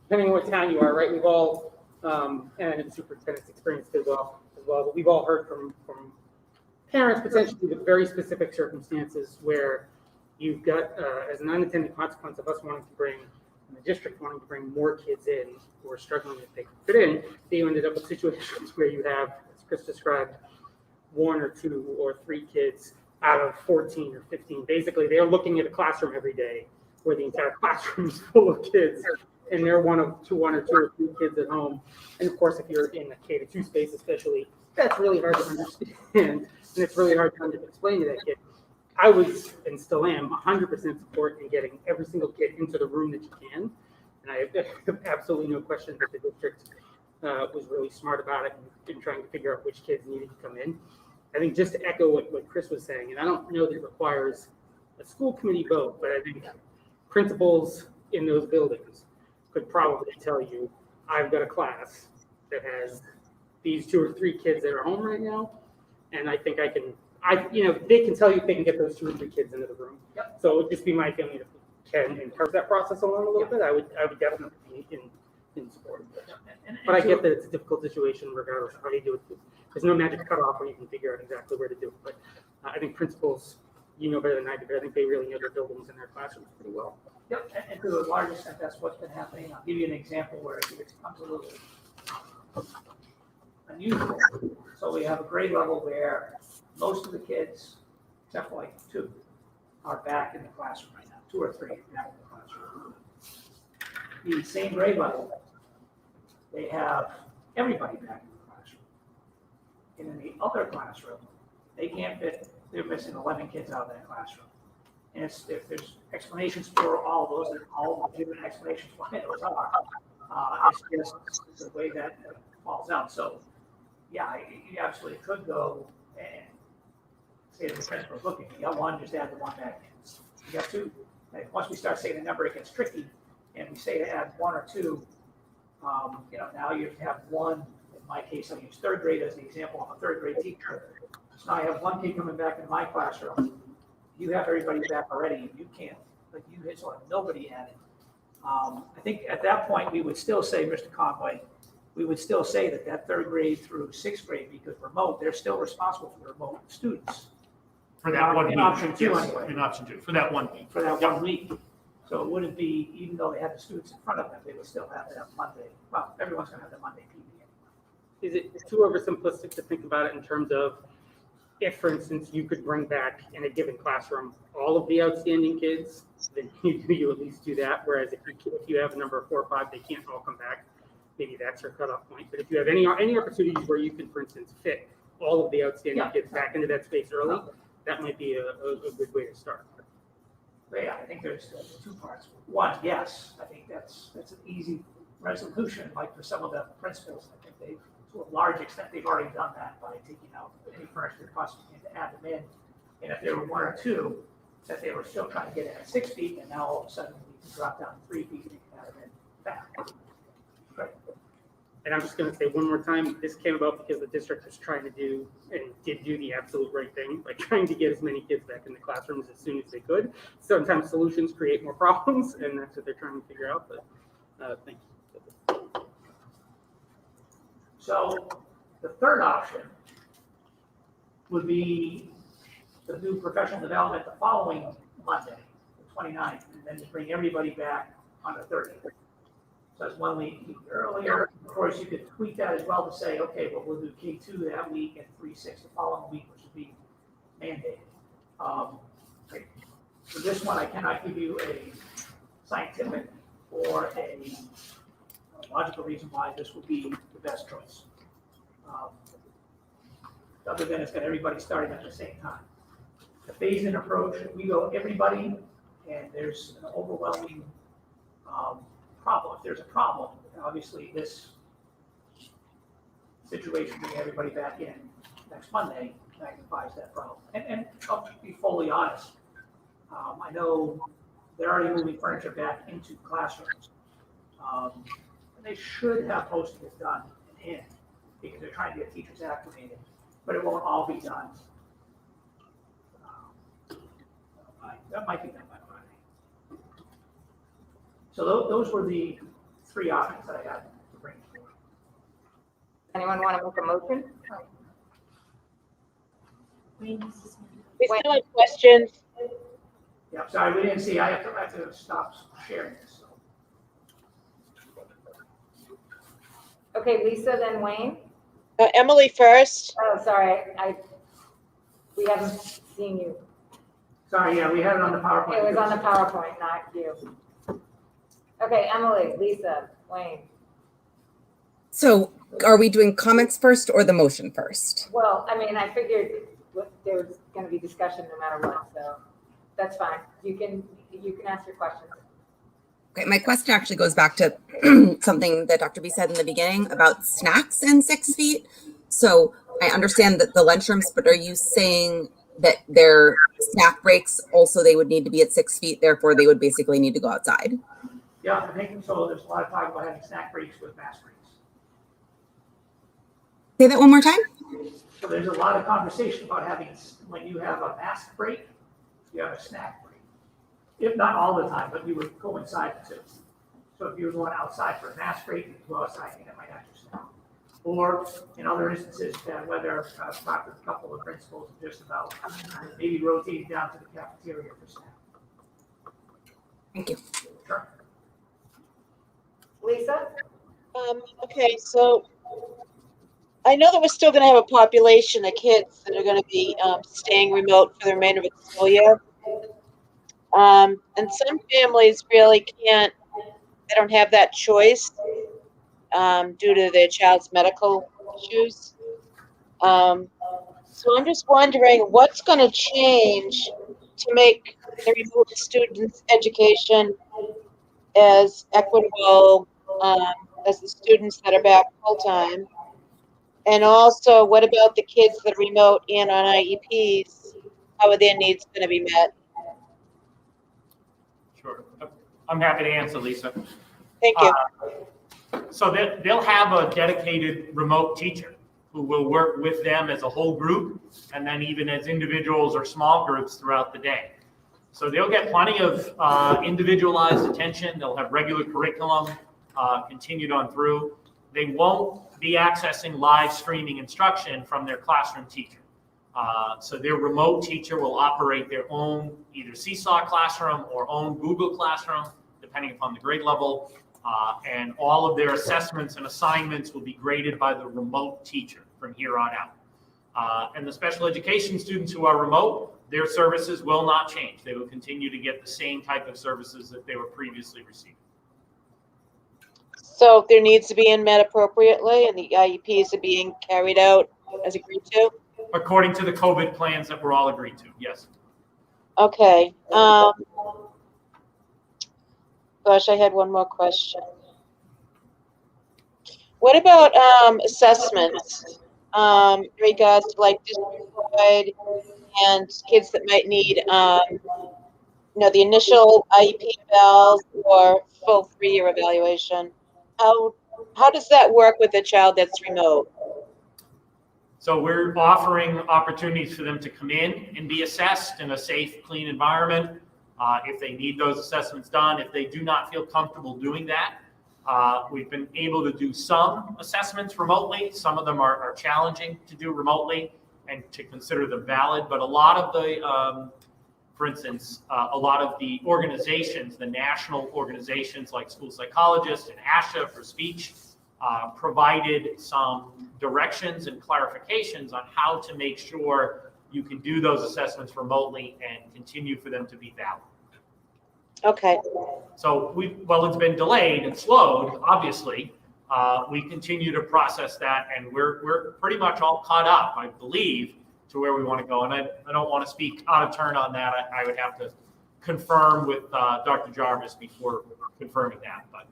depending on what town you are, right, we've all, and the superintendent's experienced as well, but we've all heard from parents potentially with very specific circumstances where you've got, as an unintended consequence of us wanting to bring, and the district wanting to bring more kids in who are struggling if they can fit in, you ended up with situations where you have, as Chris described, 1 or 2 or 3 kids out of 14 or 15. Basically, they're looking at a classroom every day where the entire classroom is full of kids, and they're one or two or 3 kids at home. And of course, if you're in a K-2 space especially, that's really hard to understand, and it's really hard to explain to that kid. I was, and still am, 100% support in getting every single kid into the room that you can. And I have absolutely no question that the district was really smart about it and trying to figure out which kids needed to come in. I think just to echo what Chris was saying, and I don't know that it requires a school committee vote, but I think principals in those buildings could probably tell you, I've got a class that has these 2 or 3 kids that are home right now, and I think they can tell you if they can get those 2 or 3 kids into the room. So it would just be my feeling if we can encourage that process along a little bit. I would definitely be in in sport. And But I get that it's a difficult situation regardless of how you do it. There's no magic cutoff where you can figure out exactly where to do it. But I think principals, you know better than I do, but I think they really know their buildings and their classrooms pretty well. Yep, and to the large extent, that's what's been happening. I'll give you an example where it becomes a little unusual. So we have a grade level where most of the kids, except for like 2, are back in the classroom right now, 2 or 3 are back in the classroom. The same grade level, they have everybody back in the classroom. And in the other classroom, they can't fit, they're missing 11 kids out of that classroom. And if there's explanations for all of those, they're all legitimate explanations why those are. It's just the way that falls out. So, yeah, you absolutely could go and say to the principal, look, if you got 1, just add the 1 back in. You got 2. Like, once we start saying the number, it gets tricky. And we say to add 1 or 2, now you have 1. In my case, I use 3rd grade as the example. I'm a 3rd grade teacher. So now I have 1 kid coming back in my classroom. You have everybody back already. You can't, you hit sort of nobody added. I think at that point, we would still say, Mr. Conway, we would still say that 3rd grade through 6th grade, because remote, they're still responsible for the remote students. For that 1 week. In option 2 yes, anyway. In option 2, for that 1 week. For that 1 week. So it wouldn't be, even though they had the students in front of them, they would still have that Monday. Well, everyone's gonna have the Monday PD anyway. Is it too oversimplistic to think about it in terms of if, for instance, you could bring back in a given classroom all of the outstanding kids, then you at least do that. Whereas if you have a number of 4 or 5, they can't all come back. Maybe that's your cutoff point. But if you have any opportunities where you can, for instance, fit all of the outstanding kids back into that space early, that might be a good way to start. But yeah, I think there's 2 parts. 1, yes, I think that's an easy resolution. Like for some of the principals, I think they've, to a large extent, they've already done that by taking out any furniture costs and add them in. And if there were 1 or 2 that they were still trying to get in at 6 feet, and now all of a sudden we can drop down 3 feet and add them in back. Right. And I'm just going to say one more time, this came about because the district was trying to do, and did do the absolute right thing by trying to get as many kids back in the classrooms as soon as they could. Sometimes solutions create more problems, and that's what they're trying to figure out, but thank you. So the 3rd option would be to do professional development the following Monday, the 29th, and then to bring everybody back on the 30th. So that's 1 week earlier. Of course, you could tweak that as well to say, okay, well, we'll do K2 that week and 3-6 the following week, which would be mandated. For this one, I cannot give you a scientific or a logical reason why this would be the best choice. Other than it's got everybody starting at the same time. The phase-in approach, we go everybody, and there's an overwhelming problem. If there's a problem, obviously this situation, bringing everybody back in next Monday magnifies that problem. And I'll be fully honest, I know they're already moving furniture back into classrooms. They should have most of it done in because they're trying to get teachers acclimated, but it won't all be done. That might be done by Friday. So those were the 3 options that I had to bring forward. Anyone want to make a motion? We still have questions. Yeah, sorry, we didn't see. I have to stop sharing this. So. Okay, Lisa, then Wayne. Emily first. Oh, sorry, we haven't seen you. Sorry, yeah, we had it on the PowerPoint. It was on the PowerPoint, not you. Okay, Emily, Lisa, Wayne. So are we doing comments first or the motion first? Well, I mean, I figured there was going to be discussion no matter what, so that's fine. You can ask your questions. Okay, my question actually goes back to something that Dr. B said in the beginning about snacks in 6 feet. So I understand that the lunchrooms, but are you saying that their snack breaks also they would need to be at 6 feet, therefore they would basically need to go outside? Yeah, I think so. There's a lot of talk about having snack breaks with mask breaks. Say that one more time. So there's a lot of conversation about having, when you have a mask break, you have a snack break. If not all the time, but you would coincide the 2. So if you're going outside for a mask break, you go outside and it might not just snap. Or in other instances, whether I've talked with a couple of principals just about maybe rotating down to the cafeteria for snack. Thank you. Sure. Lisa? Okay, so I know that we're still gonna have a population of kids that are gonna be, staying remote for the remainder of the school year. And some families really can't, they don't have that choice, due to their child's medical issues. So I'm just wondering what's gonna change to make the remote students' education as equitable, as the students that are back full-time? And also, what about the kids that are remote and on IEPs? How are their needs gonna be met? Sure. I'm happy to answer, Lisa. Thank you. So they'll have a dedicated remote teacher who will work with them as a whole group, and then even as individuals or small groups throughout the day. So they'll get plenty of individualized attention. They'll have regular curriculum continued on through. They won't be accessing live streaming instruction from their classroom teacher. So their remote teacher will operate their own either Seesaw classroom or own Google Classroom, depending upon the grade level. And all of their assessments and assignments will be graded by the remote teacher from here on out. And the special education students who are remote, their services will not change. They will continue to get the same type of services that they were previously receiving. So their needs are being met appropriately and the IEPs are being carried out as agreed to? According to the COVID plans that were all agreed to, yes. Okay. Gosh, I had one more question. What about assessments in regards to like district-wide and kids that might need, the initial IEP evals or full 3-year evaluation? How does that work with a child that's remote? So we're offering opportunities for them to come in and be assessed in a safe, clean environment. If they need those assessments done, if they do not feel comfortable doing that, we've been able to do some assessments remotely. Some of them are challenging to do remotely and to consider them valid, but a lot of the, for instance, a lot of the organizations, the national organizations like School Psychologists and ASHA for speech, provided some directions and clarifications on how to make sure you can do those assessments remotely and continue for them to be valid. Okay. So while it's been delayed and slowed, obviously, we continue to process that, and we're pretty much all caught up, I believe, to where we want to go. And I don't want to speak out of turn on that. I would have to confirm with Dr. Jarvis before confirming that. But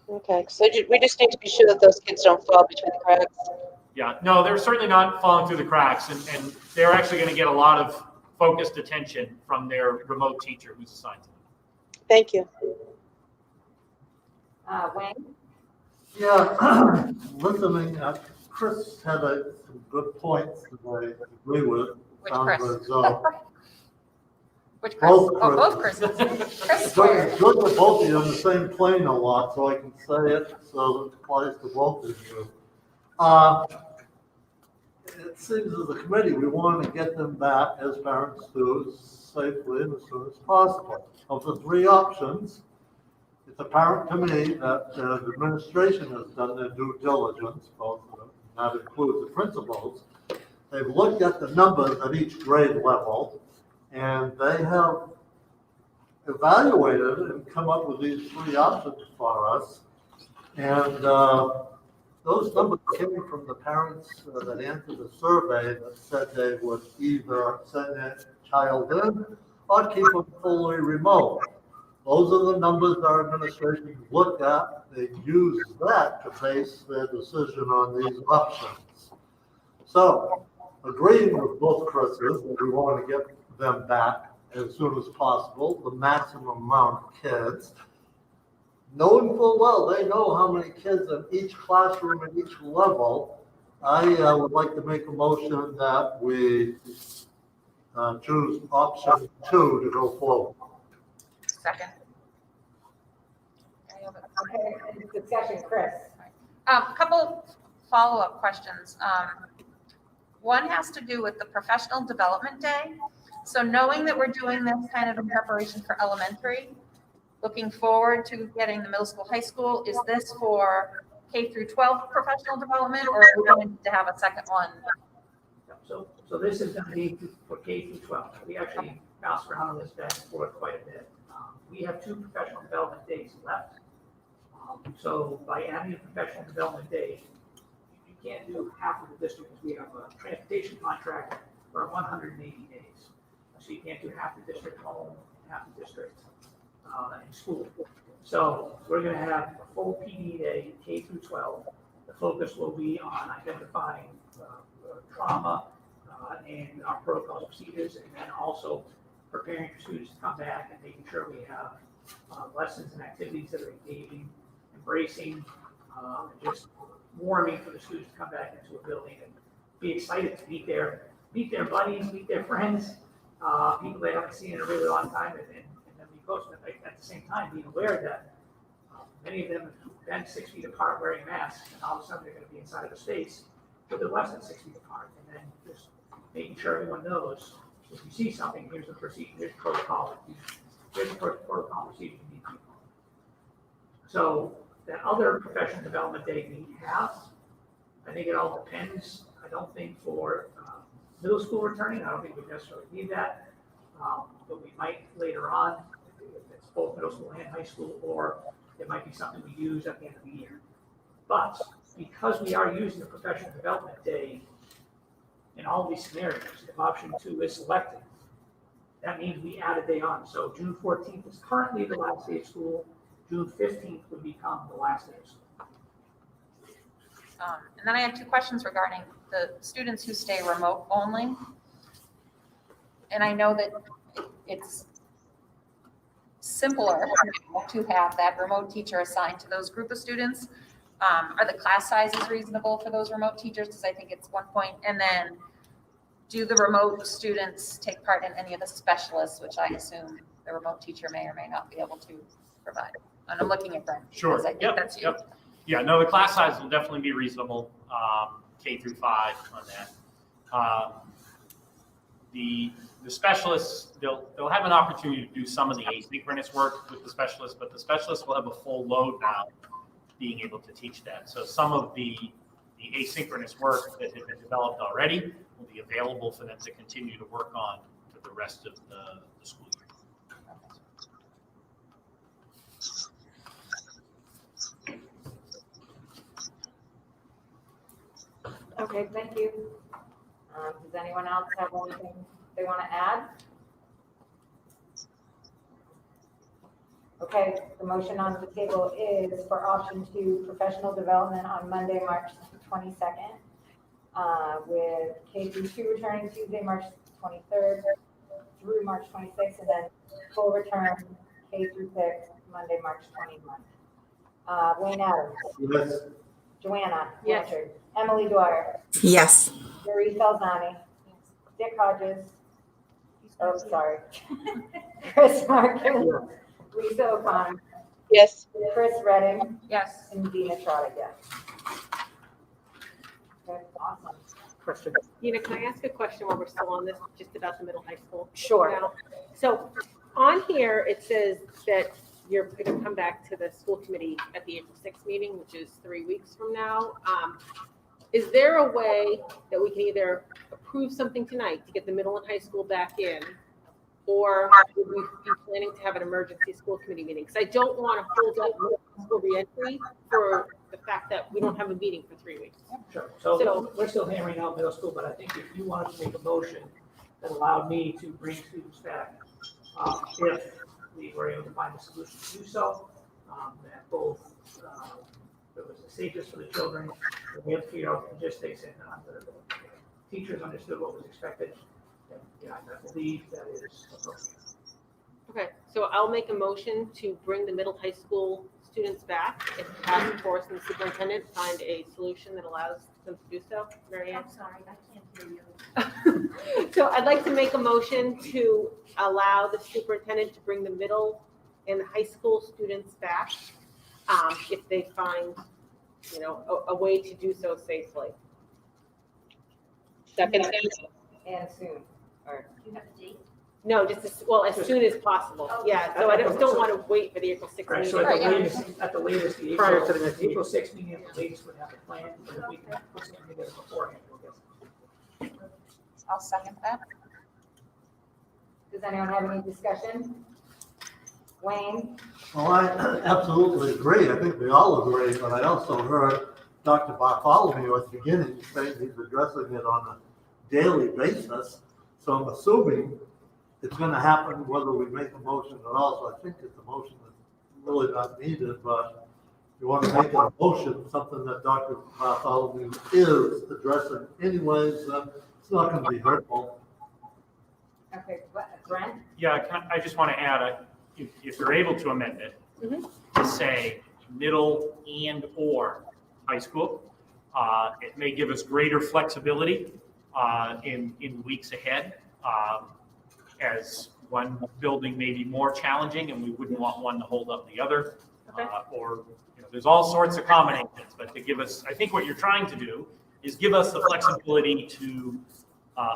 Okay, so we just need to be sure that those kids don't fall between the cracks. yeah, no, they're certainly not falling through the cracks, and they're actually going to get a lot of focused attention from their remote teacher who's assigned to them. Thank you. Wayne? Yeah, listening, Chris had some good points that I agree with. Which Sounds Chris? as though Which Chris? Both Chris's. Chris It's swears. good that both of you on the same plane a lot, so I can say it, so it applies to both of you. It seems as a committee, we want to get them back, as parents do, safely and as soon as possible. Of the 3 options, it's apparent to me that the administration has done their due diligence, both of them, that includes the principals. They've looked at the numbers at each grade level, and they have evaluated and come up with these 3 options for us. And those numbers came from the parents that answered the survey that said they would either send their child in or keep them fully remote. Those are the numbers our administration looked at. They used that to base their decision on these options. So, agreeing with both Chris's that we want to get them back as soon as possible, the maximum amount of kids, knowing full well they know how many kids in each classroom at each level, I would like to make a motion that we choose option 2 to go forward. Second. Okay, discussion, Chris. A couple follow-up questions. One has to do with the professional development day. So knowing that we're doing this kind of in preparation for elementary, looking forward to getting the middle school, high school, is this for K through 12 professional development, or are we going to have a second one? So this is going to be for K through 12. We actually bounced around on this back and forth quite a bit. We have 2 professional development days left. So by adding a professional development day, you can't do half of the district because we have a transportation contract for 180 days. So you can't do half the district home, half the district in school. So we're going to have a full PD day, K through 12. The focus will be on identifying trauma and our protocols, procedures, and then also preparing for students to come back and making sure we have lessons and activities that are engaging, embracing, just warming for the students to come back into a building and be excited to meet their buddies, meet their friends, people they haven't seen in a really long time, and then be close. But at the same time, being aware that many of them have been 6 feet apart wearing masks, and all of a sudden they're going to be inside of a space, but they're less than 6 feet apart, and then just making sure everyone knows if you see something, here's the procedure, here's the protocol, here's the protocol procedure you need to follow. So that other professional development day we have, I think it all depends. I don't think for middle school returning, I don't think we necessarily need that, but we might later on, if it's both middle school and high school, or it might be something we use at the end of the year. But because we are using the professional development day in all these scenarios, if option 2 is selected, that means we add a day on. So June 14th is currently the last day of school. June 15th would become the last day of school. And then I have 2 questions regarding the students who stay remote only. And I know that it's simpler to have that remote teacher assigned to those group of students. Are the class sizes reasonable for those remote teachers? Because I think it's 1 point. And then do the remote students take part in any of the specialists, which I assume the remote teacher may or may not be able to provide? And I'm looking at Brent. Sure. I think that's you. Yep. Yeah, no, the class size will definitely be reasonable, K through 5 on that. The specialists, they'll have an opportunity to do some of the asynchronous work with the specialists, but the specialists will have a full load now being able to teach that. So some of the asynchronous work that has been developed already will be available for them to continue to work on for the rest of the school year. Okay, thank you. Does anyone else have anything they want to add? Okay, the motion on the table is for option 2, professional development on Monday, March 22nd, with K through 2 returning Tuesday, March 23rd through March 26th, and then full return K through 6, Monday, March 29th. Wayne Adams. Yes. Joanna. Yes. Blanchard. Emily Dwyer. Yes. Marie Falzani. Dick Hodges. Oh, sorry. Chris Markin. Lisa O'Connor. Yes. Chris Redding. Yes. And Dina Trotta, yes. Okay, awesome. Question. Nina, can I ask a question while we're still on this, just about the middle high school? Sure. Now? So on here, it says that you're going to come back to the school committee at the April 6th meeting, which is 3 weeks from now. Is there a way that we can either approve something tonight to get the middle and high school back in, or would we be planning to have an emergency school committee meeting? Because I don't want to hold up middle school reentry for the fact that we don't have a meeting for 3 weeks. Sure. So we're still hammering out middle school, but I think if you wanted to make a motion that allowed me to bring students back, if we were able to find a solution to do so, that both it was the safest for the children, that we have to figure out the logistics, and the teachers understood what was expected. Yeah, I believe that is appropriate. Okay, so I'll make a motion to bring the middle high school students back if the task force and the superintendent find a solution that allows them to do so. Mary Ann? I'm sorry, I can't hear you. So I'd like to make a motion to allow the superintendent to bring the middle and the high school students back if they find, a way to do so safely. Second. And soon, or Do you have a date? No, just as soon as possible. Yeah, so I just don't want to wait for the April 6th Right, meeting. so at the latest, the Prior April, to the next meeting. April 6th meeting, at the latest would have a plan, but if we can put something together beforehand, we'll get. I'll second that. does anyone have any discussion? Wayne? Well, I absolutely agree. I think we all agree, but I also heard Dr. Bartholomew at the beginning saying he's addressing it on a daily basis. So I'm assuming it's gonna happen whether we make a motion at all. So I think it's a motion that's really not needed, but if you want to make a motion, something that Dr. Bartholomew is addressing anyways, then it's not gonna be hurtful. Okay, Brent? Yeah, I just want to add, if you're able to amend it, to say middle and/or high school, it may give us greater flexibility in weeks ahead, as one building may be more challenging and we wouldn't want one to hold up the other. Or, there's all sorts of combinations, but to give us, I think what you're trying to do is give us the flexibility to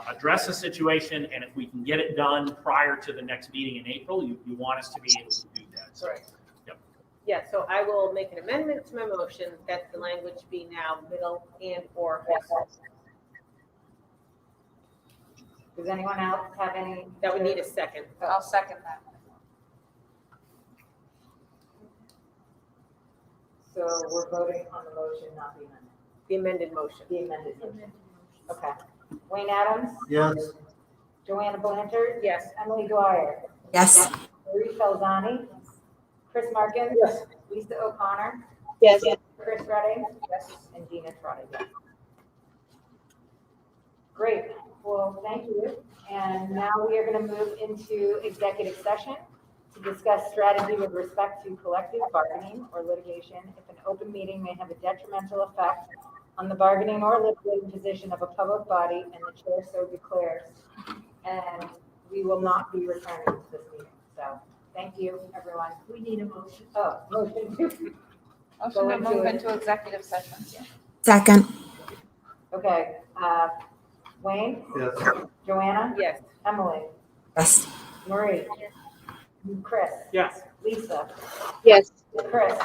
address a situation, and if we can get it done prior to the next meeting in April, you want us to be able to do that. So, Right. yep. Yeah, so I will make an amendment to my motion that the language be now middle and/or high school. Does anyone else have any? That would need a second. I'll second that. So we're voting on the motion, not the amendment. The amended motion. The amended motion. Okay. Wayne Adams? Yes. Joanna Blanchard? Yes. Emily Dwyer? Yes. Marie Felzani? Chris Markin? Yes. Lisa O'Connor? Yes. Chris Redding? Yes. And Gina Trotter, yes. Great. Well, thank you. And now we are going to move into executive session to discuss strategy with respect to collective bargaining or litigation if an open meeting may have a detrimental effect on the bargaining or litigating position of a public body and the chair so declares. And we will not be returning to this meeting. So thank you, everyone. We need a motion. Oh, motion to Motion to move into executive session. Second. Okay, Wayne? Yes. Joanna? Yes. Emily? Yes. Marie? Chris? Yes. Lisa? Yes. Chris?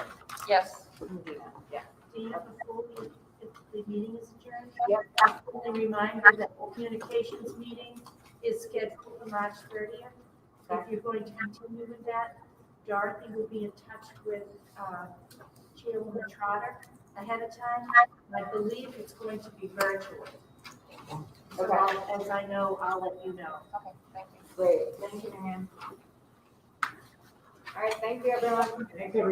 Yes. And Gina, yeah. Do you have a full, if the meeting is adjourned? Yep. And reminder that the communications meeting is scheduled for March 30th. If you're going to continue with that, Dorothy will be in touch with Chairwoman Trotter ahead of time. I believe it's going to be virtual. So as I know, I'll let you know. Okay, thank you. Great, thank you, Marianne. All right, thank you, everyone. Thank you, everybody.